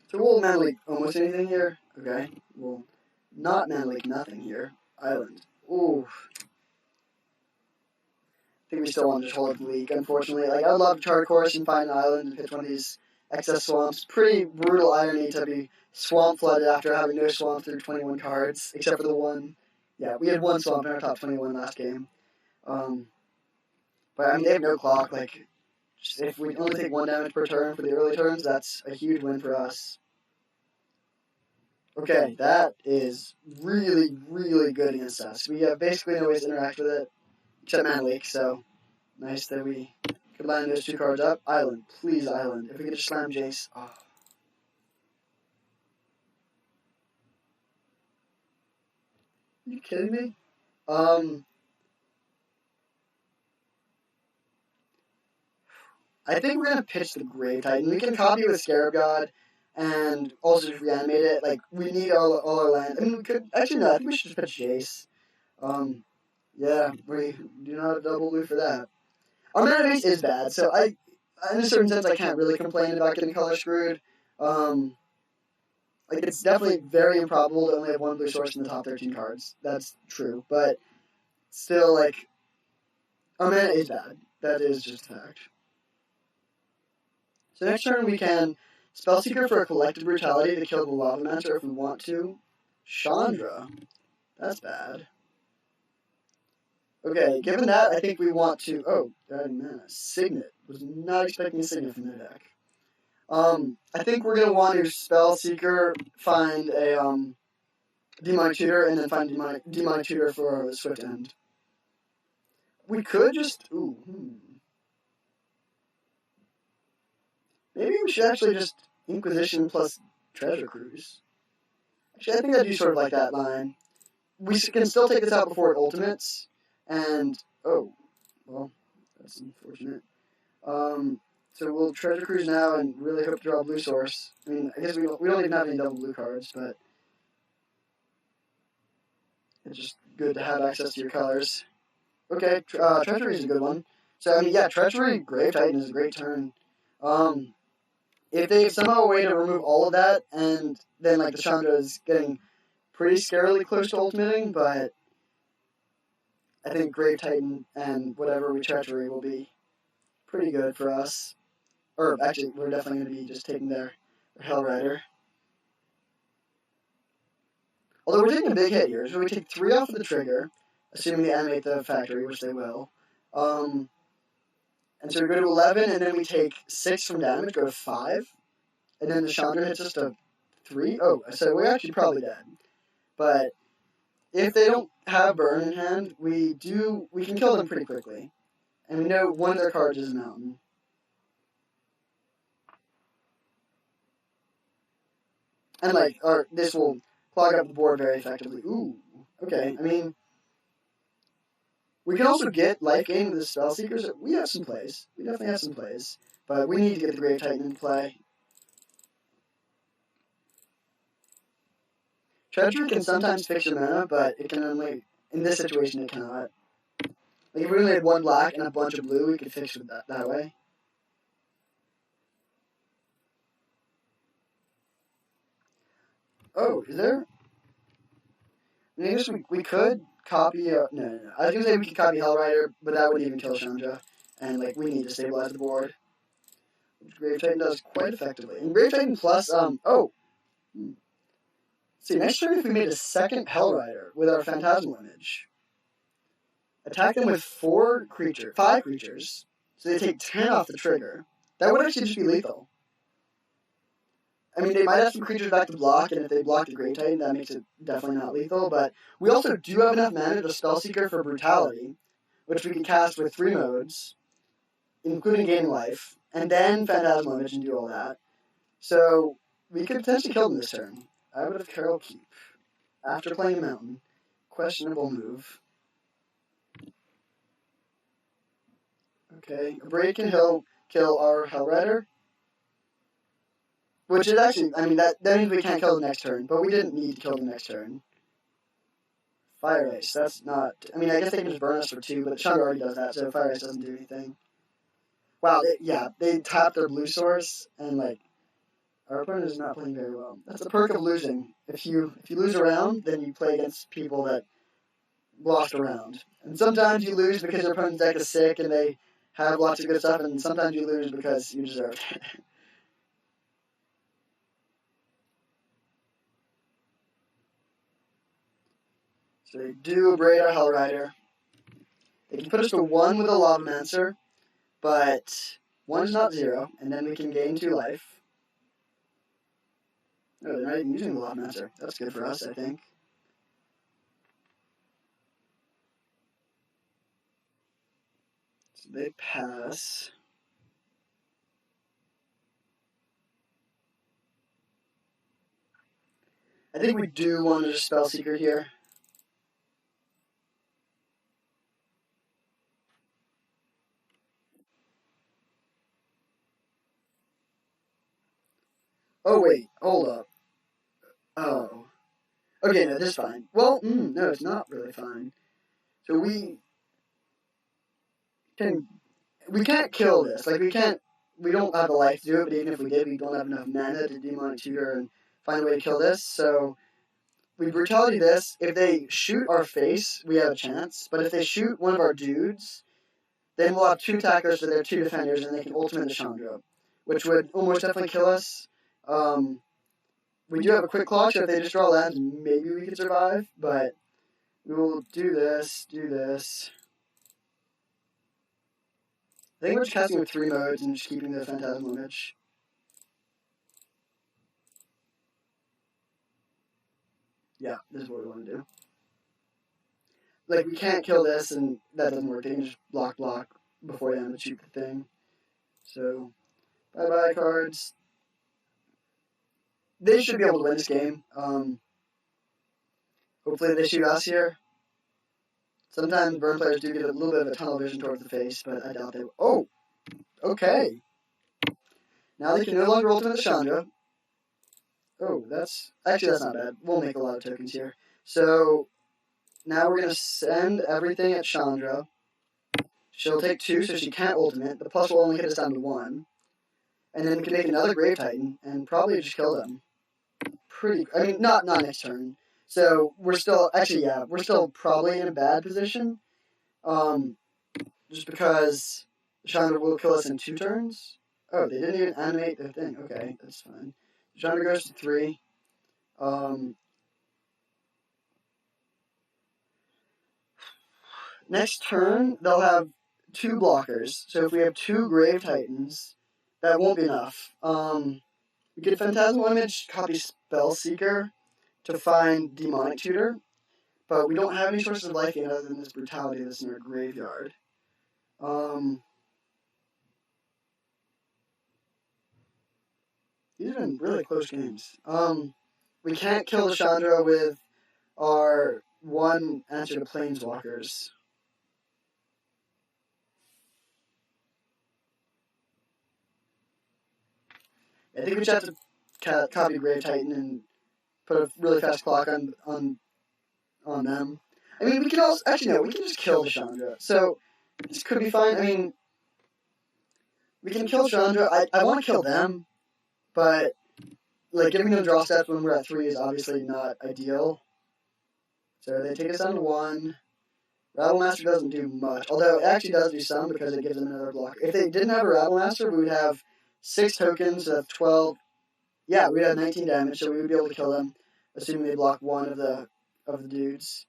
So we'll mana leak almost anything here. Okay. We'll not mana leak nothing here. Island. Ooh. I think we still want to just hold the leak, unfortunately. Like, I'd love to chart a course and find an island and pitch one of these excess swamps. Pretty brutal irony to be swamp flooded after having no swamp through 21 cards, except for the one. Yeah, we had one swamp in our top 21 last game. But I mean, they have no clock. Like, if we only take 1 damage per turn for the early turns, that's a huge win for us. Okay, that is really, really good against us. We have basically no ways to interact with it, except Mana Leak, so nice that we could line those 2 cards up. Island, please Island. If we could just slam Jace. Oh. Are you kidding me? I think we're gonna pitch the Grave Titan. We can copy with Scarab God and also just reanimate it. Like, we need all our land. I mean, we could actually no. I think we should just pitch Jace. Yeah, we do not have double blue for that. Our mana base is bad, so in a certain sense, I can't really complain about getting color screwed. Like, it's definitely very improbable to only have 1 blue source in the top 13 cards. That's true, but still, like, our mana is bad. That is just a fact. So next turn we can Spellseeker for a Collective Brutality to kill the Lava Mancer if we want to. Chandra. That's bad. Okay, given that, I think we want to... Oh, man, Signet. Was not expecting a Signet from their deck. I think we're going to want to Spellseeker, find a Demonic Tutor, and then find Demonic Tutor for Swift End. We could just... Maybe we should actually just Inquisition plus Treasure Cruise. Actually, I think I do sort of like that line. We can still take this out before it ultimates, and... Oh, well, that's unfortunate. So we'll Treasure Cruise now and really hope to draw a blue source. I mean, I guess we don't even have any double blue cards, but it's just good to have access to your colors. Okay, Treachery is a good one. So, I mean, yeah, Treachery, Grave Titan is a great turn. If they have somehow a way to remove all of that, and then, like, the Chandra is getting pretty scarily close to ultimating, but I think Grave Titan and whatever we Treachery will be pretty good for us. Or, actually, we're definitely going to be just taking their Hell Rider. Although we're taking a big hit here, so we take 3 off of the trigger, assuming they animate the factory, which they will. And so we go to 11, and then we take 6 from damage, go to 5. And then the Chandra hits us to 3. Oh, so we're actually probably dead. But if they don't have Burn in hand, we can kill them pretty quickly. And we know one of their cards is a mountain. And, like, this will clog up the board very effectively. Ooh, okay. I mean, we can also get life gain with the Spellseekers. We have some plays. We definitely have some plays. But we need to get the Grave Titan into play. Treachery can sometimes fix your mana, but it can only... In this situation, it cannot. Like, if we only had 1 black and a bunch of blue, we could fix it that way. Oh, is there? I mean, I guess we could copy... No. I was going to say we could copy Hell Rider, but that wouldn't even kill Chandra. And, like, we need to stabilize the board. Which Grave Titan does quite effectively. And Grave Titan plus, See, next turn if we made a second Hell Rider with our Phantasmal Image. Attack them with 5 creatures, so they take 10 off the trigger. That would actually just be lethal. I mean, they might have some creatures back to block, and if they block the Grave Titan, that makes it definitely not lethal, but we also do have enough mana to Spellseeker for Brutality, which we can cast with 3 modes, including gaining life, and then Phantasmal Image and do all that. So, we could potentially kill them this turn. I would have Carol Keep. After playing a mountain. Questionable move. Okay, a break can kill our Hell Rider. Which is actually, I mean, that means we can't kill the next turn, but we didn't need to kill the next turn. Fire Ice, that's not... I mean, I guess they can just burn us for 2, but Chandra already does that, so Fire Ice doesn't do anything. Wow, they tapped their blue source, and, like, our opponent is not playing very well. That's the perk of losing. If you lose a round, then you play against people that lost a round. And sometimes you lose because your opponent's deck is sick and they have lots of good stuff, and sometimes you lose because you deserve it. So they do abrade our Hell Rider. They can put us to 1 with a Lavamancer, but 1 is not 0, and then we can gain 2 life. Oh, they're not even using the Lavamancer. That's good for us, I think. So they pass. I think we do want to just Spellseeker here. Oh, wait. Hold up. Oh. Okay, no, this is fine. Well, no, it's not really fine. So we can't kill this. Like, we don't have the life to do it, but even if we did, we don't have enough mana to Demonic Tutor and find a way to kill this. So we Brutality this. If they shoot our face, we have a chance. But if they shoot one of our dudes, then we'll have 2 attackers, so they're 2 defenders, and they can ultimate the Chandra, which would almost definitely kill us. We do have a quick claw, so if they just draw lands, maybe we could survive, but we will do this. I think we're just casting with 3 modes and just keeping the Phantasmal Image. Yeah, this is what we want to do. Like, we can't kill this, and that doesn't work. They can just block before they end shoot the thing. So, bye-bye cards. They should be able to win this game. Hopefully they shoot us here. Sometimes burn players do get a little bit of a tunnel vision towards the face, but I doubt they will. Oh! Okay. Now they can no longer ultimate the Chandra. Oh, that's not bad. We'll make a lot of tokens here. So, now we're going to send everything at Chandra. She'll take 2, so she can't ultimate. The plus will only hit us down to 1. And then we can make another Grave Titan and probably just kill them. Not next turn. So we're still, we're still probably in a bad position. Just because Chandra will kill us in 2 turns. Oh, they didn't even animate the thing. Okay, that's fine. Chandra goes to 3. Next turn, they'll have 2 blockers. So if we have 2 Grave Titans, that won't be enough. We get Phantasmal Image, copy Spellseeker to find Demonic Tutor, but we don't have any sources of life gain other than this Brutality that's in our graveyard. These have been really close games. We can't kill the Chandra with our 1 answer to Planeswalkers. I think we just have to copy Grave Titan and put a really fast clock on them. I mean, we can also... Actually, no, we can just kill the Chandra. So, this could be fine. I mean, we can kill Chandra. I want to kill them, but, like, giving them draw steps when we're at 3 is obviously not ideal. So, they take us down to 1. Rabblemaster doesn't do much, although it actually does do some because it gives them another blocker. If they didn't have a Rabblemaster, we would have 6 tokens of 12. Yeah, we'd have 19 damage, so we would be able to kill them, assuming they block 1 of the dudes.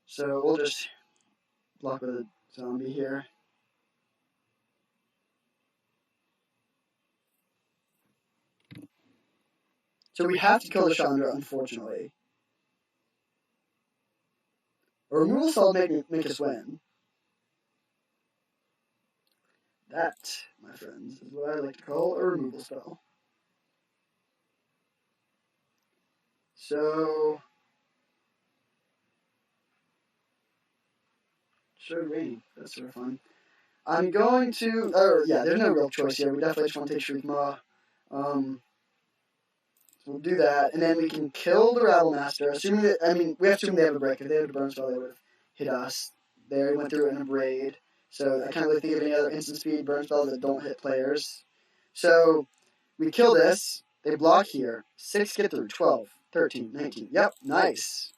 So we'll just block with a zombie here. So we have to kill the Chandra, unfortunately. A removal spell make us win. That, my friends, is what I like to call a removal spell. So, Showed Rain. That's sort of fun. I'm going to... there's no real choice here. We definitely just want to take Shriek Maw. So we'll do that, and then we can kill the Rabblemaster, assuming that... we assume they have a break. If they had a burn spell, they would have hit us. They already went through it in a braid. So I can't really think of any other instant speed burn spells that don't hit players. So we kill this. They block here. 6 get through. 12, 13, 19. Yep, nice.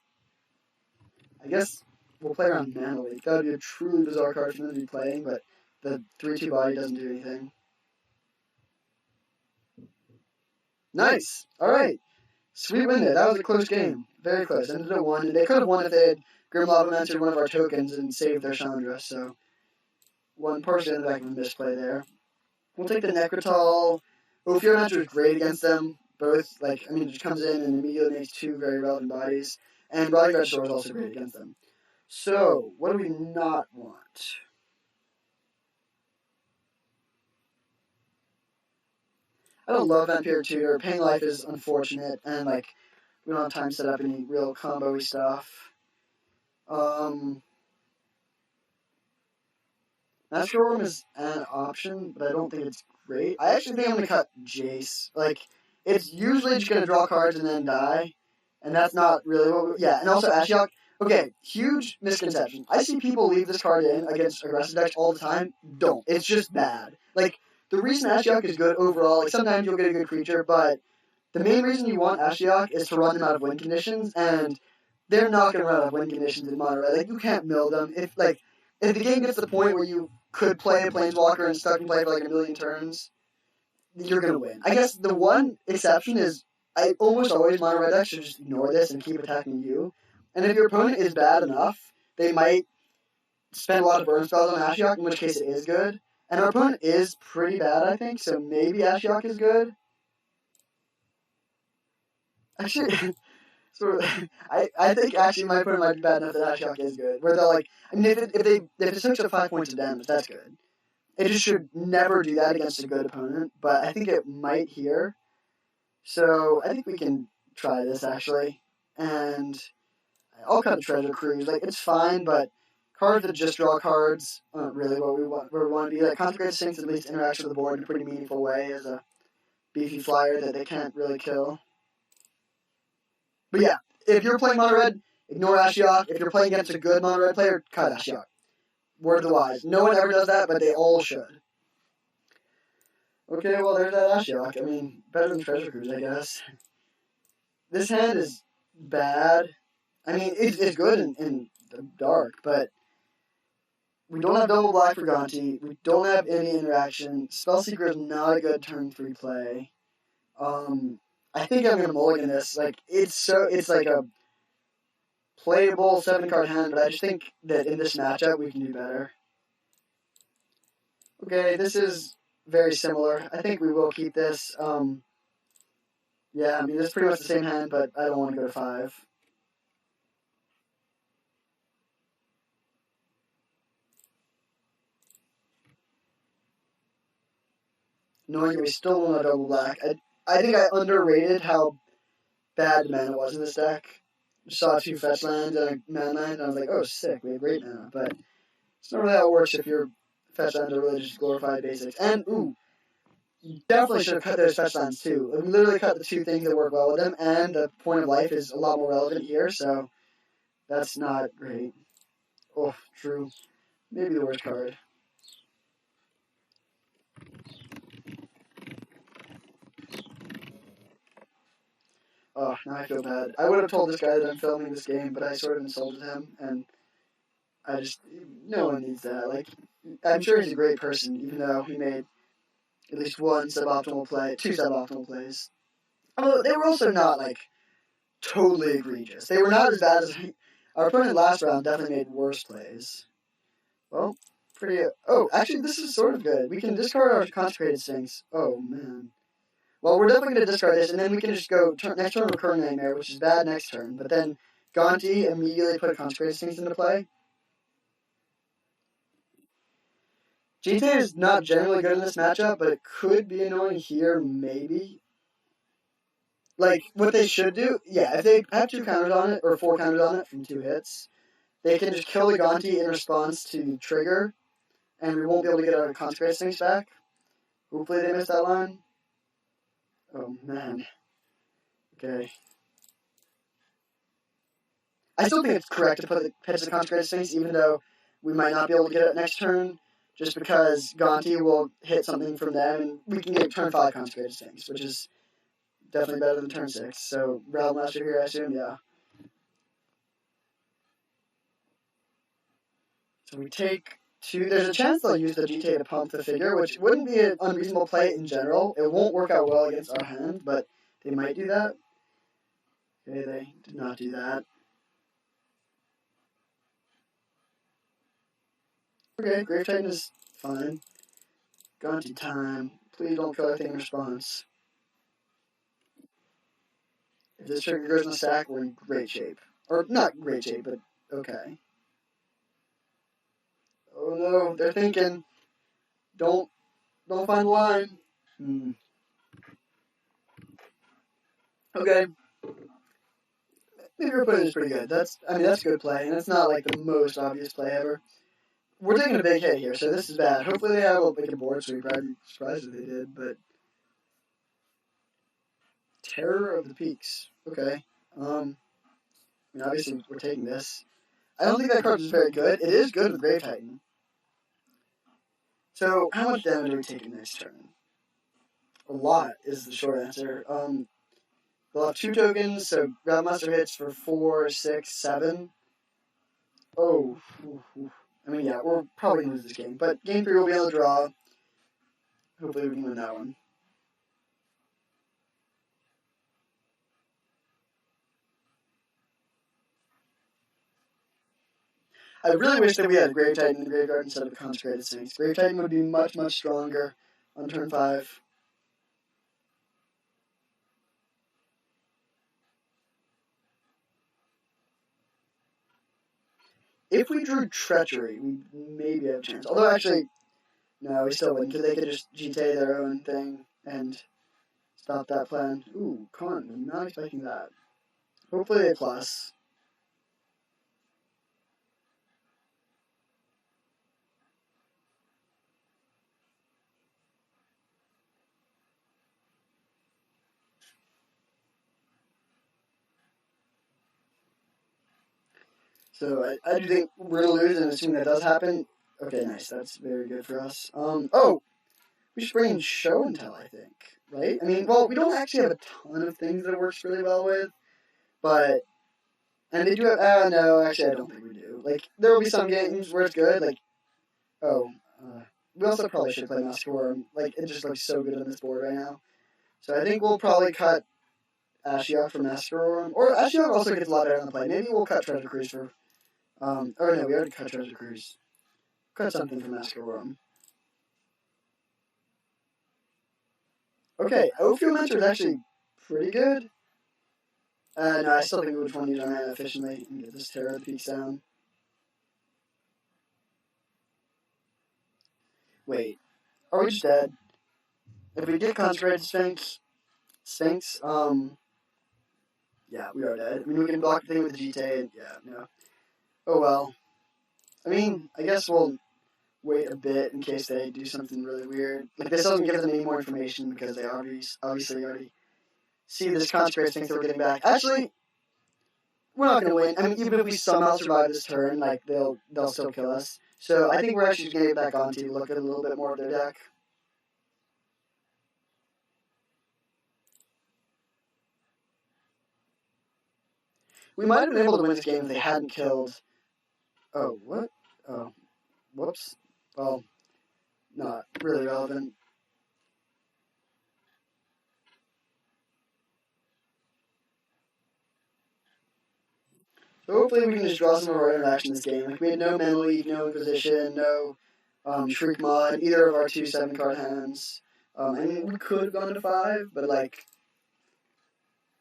I guess we'll play around Mana Leak. That would be a truly bizarre card for them to be playing, but the 3/2 body doesn't do anything. Nice. All right. Sweet win there. That was a close game. Very close. Ended at 1. They could have won if they had Grimlob entered one of our tokens and saved their Chandra, so one person ended back with a misplay there. We'll take the Necrotal. Ophir Mentor is great against them. Both, like, I mean, it just comes in and immediately makes 2 very relevant bodies. And Rotting Regisaur is also great against them. So, what do we not want? I don't love Vampire Tutor. Paying Life is unfortunate, and, like, we don't have time to set up any real combo-y stuff. Master Worm is an option, but I don't think it's great. I actually think I'm going to cut Jace. Like, it's usually just going to draw cards and then die, and that's not really what yeah, and also Ashiok. Okay, huge misconception. I see people leave this card in against aggressive decks all the time. Don't. It's just bad. Like, the reason Ashiok is good overall, like, sometimes you'll get a good creature, but the main reason you want Ashiok is to run them out of win conditions, and they're not going to run out of win conditions in Mono Red. Like, you can't mill them. If the game gets to the point where you could play a Planeswalker and stuck and play for like a million turns, you're going to win. I guess the one exception is I almost always Mono Red decks should just ignore this and keep attacking you. And if your opponent is bad enough, they might spend a lot of burn spells on Ashiok, in which case it is good. And our opponent is pretty bad, I think, so maybe Ashiok is good. Actually, sort of, I think actually my opponent might be bad enough that Ashiok is good. Where they'll like, I mean, if it takes up 5 points of damage, that's good. It just should never do that against a good opponent, but I think it might here. So I think we can try this actually, and I'll cut the Treasure Cruise. Like, it's fine, but cards that just draw cards aren't really what we want. Where we want to be. Like, Consecrated Sphinx at least interacts with the board in a pretty meaningful way as a beefy flyer that they can't really kill. But yeah, if you're playing Mono Red, ignore Ashiok. If you're playing against a good Mono Red player, cut Ashiok. Word of the wise. No one ever does that, but they all should. Okay, well, there's that Ashiok. I mean, better than Treasure Cruise, I guess. This hand is bad. I mean, it's good in the dark, but we don't have double black for Gonti. We don't have any interaction. Spellseeker is not a good turn 3 play. I think I'm gonna mulligan this. Like, it's like a playable 7-card hand, but I just think that in this matchup we can do better. Okay, this is very similar. I think we will keep this. Yeah, I mean, this is pretty much the same hand, but I don't want to go to 5. Knowing that we still don't have double black, I think I underrated how bad mana was in this deck. Saw 2 fetch lands and a mana land, and I was like, oh, sick, we have great mana. But it's not really how it works if your fetch lands are really just glorified basics. And, ooh, you definitely should have cut those fetch lands too. We literally cut the 2 things that work well with them, and the point of life is a lot more relevant here, so that's not great. Oh, true. Maybe the worst card. Oh, now I feel bad. I would have told this guy that I'm filming this game, but I sort of insulted him, and I just, no one needs that. Like, I'm sure he's a great person, even though he made at least 1 suboptimal play, 2 suboptimal plays. Although they were also not, like, totally egregious. They were not as bad as our opponent last round definitely made worse plays. Well, pretty, oh, actually this is sort of good. We can discard our Consecrated Sphinx. Oh, man. Well, we're definitely going to discard this, and then we can just go next turn Recurring Nightmare, which is bad next turn. But then Gonti immediately put Consecrated Sphinx into play. GTA is not generally good in this matchup, but it could be annoying here, maybe. Like, what they should do, yeah, if they have 2 counters on it, or 4 counters on it from 2 hits, they can just kill the Gonti in response to the trigger, and we won't be able to get our Consecrated Sphinx back. Hopefully they missed that line. Oh, man. Okay. I still think it's correct to put the pitch of the Consecrated Sphinx, even though we might not be able to get it next turn, just because Gonti will hit something from them, and we can get turn 5 Consecrated Sphinx, which is definitely better than turn 6. So, Realm Master here, I assume, yeah. So we take 2. There's a chance they'll use the GTA to pump the figure, which wouldn't be an unreasonable play in general. It won't work out well against our hand, but they might do that. Okay, they did not do that. Okay, Grave Titan is fine. Gone to time. Please don't kill everything in response. If this trigger goes in the stack, we're in great shape. Or, not great shape, but okay. Oh no, they're thinking. Don't find the line. Okay. Maybe your opponent is pretty good. That's a good play, and it's not like the most obvious play ever. We're taking a big hit here, so this is bad. Hopefully they have like a board sweep. I'd be surprised if they did, but Terror of the Peaks. Okay. Obviously we're taking this. I don't think that card is very good. It is good with Grave Titan. So how much damage are we taking next turn? A lot is the short answer. They'll have 2 tokens, so Grandmaster hits for 4, 6, 7. Oh. I mean, yeah, we're probably going to lose this game. But game 3 will be on the draw. Hopefully we can win that one. I really wish that we had a Grave Titan in the graveyard instead of a Consecrated Sphinx. Grave Titan would be much, much stronger on turn 5. If we drew Treachery, we maybe have a chance. Although, actually, no, we still wouldn't, because they could just GTA their own thing and stop that plan. Ooh, Con, I'm not expecting that. Hopefully a plus. So I do think we're going to lose, and assuming that does happen, okay, nice. That's very good for us. Oh, we should bring in Show and Tell, I think, right? I mean, well, we don't actually have a ton of things that it works really well with, but, and they do have, no, actually I don't think we do. Like, there will be some games where it's good, like, we also probably should play Masquerade. Like, it just looks so good on this board right now. So I think we'll probably cut Ashiok for Masquerade, or Ashiok also gets a lot better on the play. Maybe we'll cut Treasure Cruise for, or no, we already cut Treasure Cruise. Cut something for Masquerade. Okay, Ophio Mentor is actually pretty good. No, I still think we would want to use our mana efficiently and get this Terror of the Peaks down. Wait, are we just dead? If we get Consecrated Sphinx, yeah, we are dead. I mean, we can block the thing with the GTA, and yeah, no. Oh well. I mean, I guess we'll wait a bit in case they do something really weird. Like, this doesn't give them any more information because they obviously already see this Consecrated Sphinx that we're getting back. Actually, we're not going to win. I mean, even if we somehow survive this turn, like, they'll still kill us. So I think we're actually going to get back on to look at a little bit more of their deck. We might have been able to win this game if they hadn't killed... Oh, what? Oh, whoops. Well, not really relevant. So hopefully we can just draw some of our interaction in this game. Like, we had no Mental Leak, no Inquisition, no Shriek Mod, either of our 2 7-card hands. I mean, we could have gone to 5, but, like,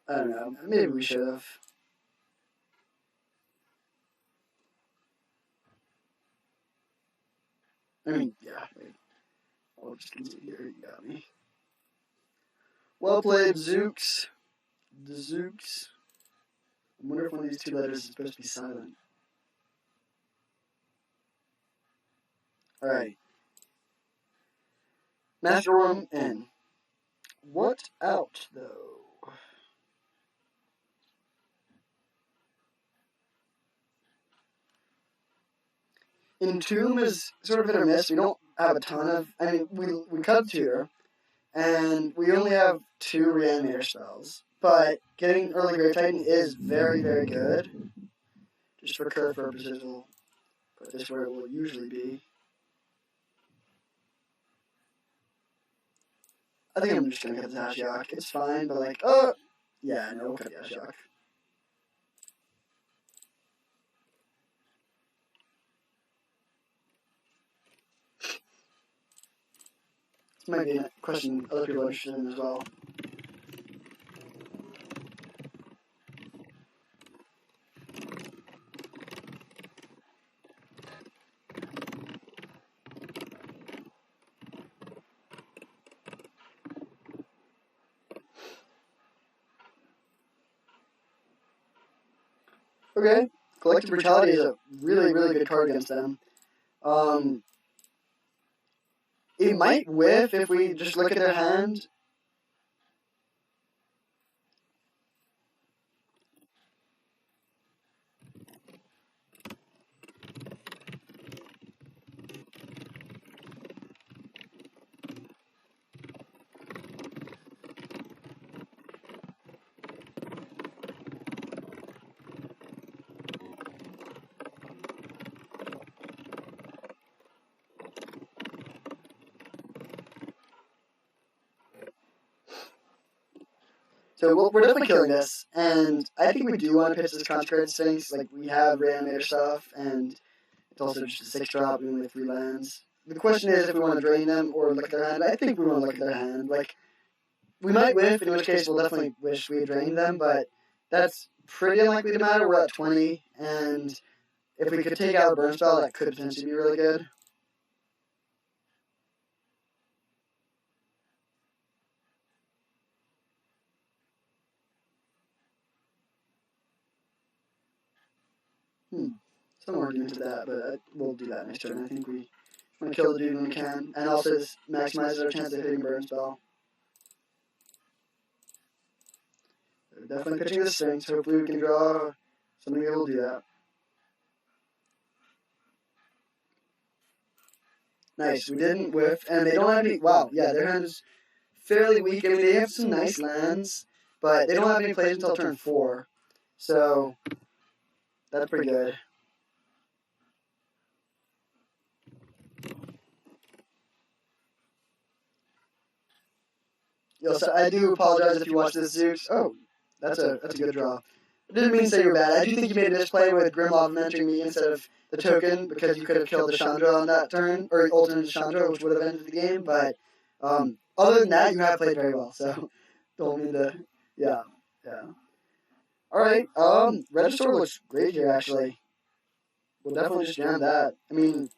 I don't know. Maybe we should have. I mean, yeah. Wait. I'll just continue here. You got me. Well played, Zooks. The Zooks. I wonder if one of these 2 letters is supposed to be silent. Alright. Master Room in. What out, though? Entomb is sort of hit or miss. We don't have a ton of... I mean, we cut Tutor, and we only have 2 Reanimator spells. But getting early Grave Titan is very, very good. Just for curve purposes, we'll put this where it will usually be. I think I'm just going to cut the Ashiok. It's fine, but like, yeah, no, we'll cut the Ashiok. might be a question other people are interested in as well. Okay, Collective Brutality is a really, really good card against them. It might whiff if we just look at their hand. So we're definitely killing this, and I think we do want to pitch this Consecrated Sphinx. Like, we have Reanimator stuff, and it's also just a 6-drop, even with 3 lands. The question is if we want to drain them or look at their hand. I think we want to look at their hand. Like, we might whiff, in which case we'll definitely wish we had drained them, but that's pretty unlikely to matter. We're at 20, and if we could take out a burn spell, that could potentially be really good. Some argument to that, but we'll do that next turn. I think we want to kill the dude when we can, and also this maximizes our chance of hitting burn spell. So definitely pitching the Sphinx. Hopefully we can draw something that will do that. Nice, we didn't whiff, and they don't have any. Wow, yeah, their hand is fairly weak. I mean, they have some nice lands, but they don't have any plays until turn 4, so that's pretty good. So I do apologize if you watch this, Zeus. Oh, that's a good draw. I didn't mean to say you're bad. I do think you made a misplay with Grimlock mentoring me instead of the token, because you could have killed Deshandra on that turn, or ultimate Deshandra, which would have ended the game, but other than that, you have played very well, so don't mean to, yeah. Alright, Regisaur looks great here, actually. We'll definitely just jam that. I mean,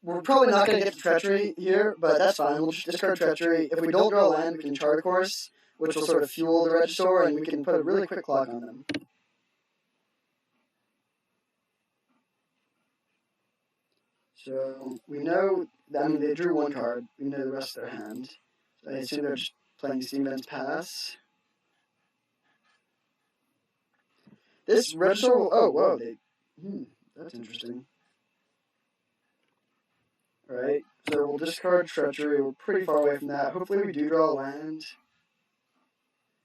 we're probably not going to get to Treachery here, but that's fine. We'll just discard Treachery. If we don't draw a land, we can Chart a Course, which will sort of fuel the Regisaur, and we can put a really quick clock on them. So we know, I mean, they drew 1 card. We know the rest of their hand. So I assume they're just playing Steam Vents Pass. This Regisaur will, oh, whoa, that's interesting. Alright, so we'll discard Treachery. We're pretty far away from that. Hopefully we do draw a land.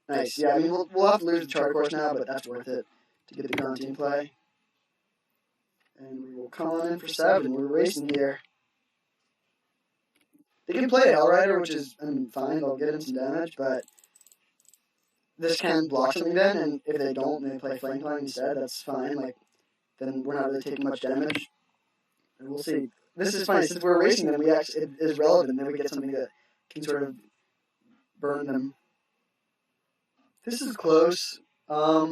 Nice, yeah, I mean, we'll have to lose the Chart Course now, but that's worth it to get the Grunting play. And we will come on in for 7. We're racing here. They can play Hellrider, which is, I mean, fine. They'll get in some damage, but this can block something then, and if they don't, and they play Flame Tongue instead, that's fine. Like, then we're not really taking much damage. And we'll see. This is funny. Since we're racing them, it is relevant, and then we get something that can sort of burn them. This is close. I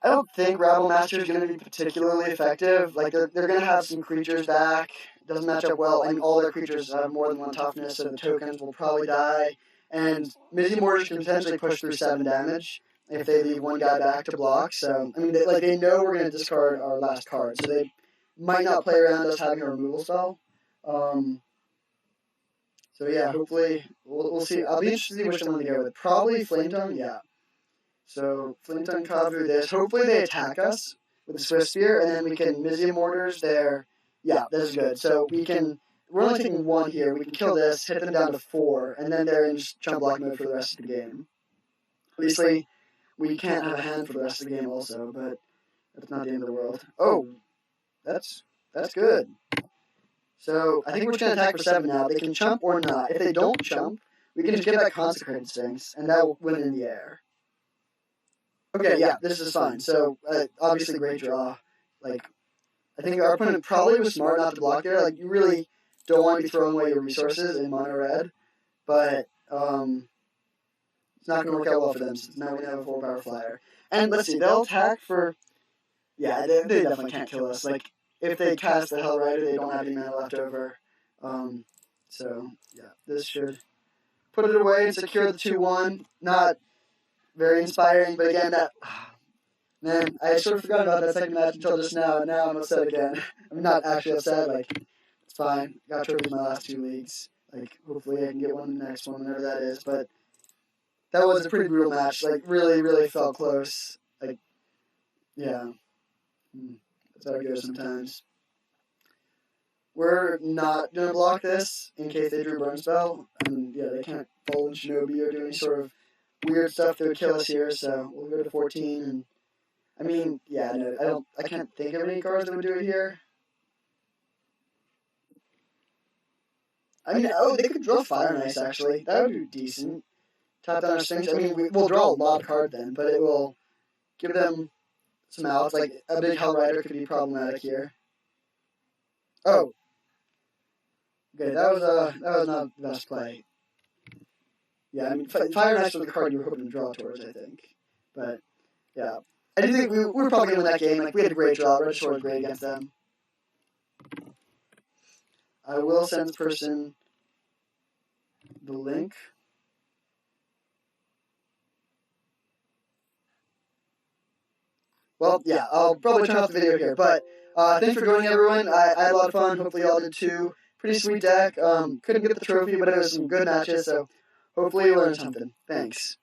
don't think Rabble Master is going to be particularly effective. Like, they're going to have some creatures back. Doesn't match up well. I mean, all their creatures have more than 1 toughness, so the tokens will probably die. And Mizzy Mortars can potentially push through 7 damage if they leave 1 guy back to block. So, I mean, they know we're going to discard our last card, so they might not play around us having a removal spell. So yeah, hopefully, we'll see. I'll be interested to see which one they go with. Probably Flame Tongue, yeah. So, Flame Tongue Kavu this. Hopefully they attack us with the Swift Spear, and then we can Mizzy Mortars their... Yeah, this is good. So we're only taking 1 here. We can kill this, hit them down to 4, and then they're in chump block mode for the rest of the game. Obviously, we can't have a hand for the rest of the game also, but that's not the end of the world. Oh, that's good. So I think we're just going to attack for 7 now. They can chump or not. If they don't chump, we can just get that Consecrated Sphinx, and that will win in the air. Okay, yeah, this is fine. So, obviously great draw. Like, I think our opponent probably was smart not to block there. Like, you really don't want to be throwing away your resources in mono red, but it's not going to work out well for them since now we have a 4-power flyer. And let's see, they'll attack for... Yeah, they definitely can't kill us. Like, if they cast the Hell Rider, they don't have any mana left over. So, yeah, this should put it away and secure the 2-1. Not very inspiring, but again, that... Man, I sort of forgot about that second match until just now, and now I'm upset again. I'm not actually upset, like, it's fine. Got trophies in my last 2 leagues. Like, hopefully I can get one in the next one, whenever that is, but that was a pretty brutal match. Like, really, really felt close. Like, yeah. That's how it goes sometimes. We're not going to block this in case they drew Burn Spell. I mean, yeah, they can't fold Shinobi or do any sort of weird stuff that would kill us here, so we'll go to 14 and... I mean, yeah, no, I can't think of any cards that would do it here. I mean, oh, they could draw Fire and Ice, actually. That would be decent. Tap down our Sphinx. I mean, we'll draw a lot of cards then, but it will give them some outs. Like, a big Hell Rider could be problematic here. Oh. Okay, that was not the best play. Yeah, I mean, Fire and Ice was the card you were hoping to draw towards, I think. But, yeah. I do think we were probably going to win that game. Like, we had a great draw. Red Shore was great against them. I will send this person the link. Well, yeah, I'll probably turn off the video here. But thanks for joining, everyone. I had a lot of fun. Hopefully y'all did too. Pretty sweet deck. Couldn't get the trophy, but it was some good matches. So hopefully you learned something. Thanks.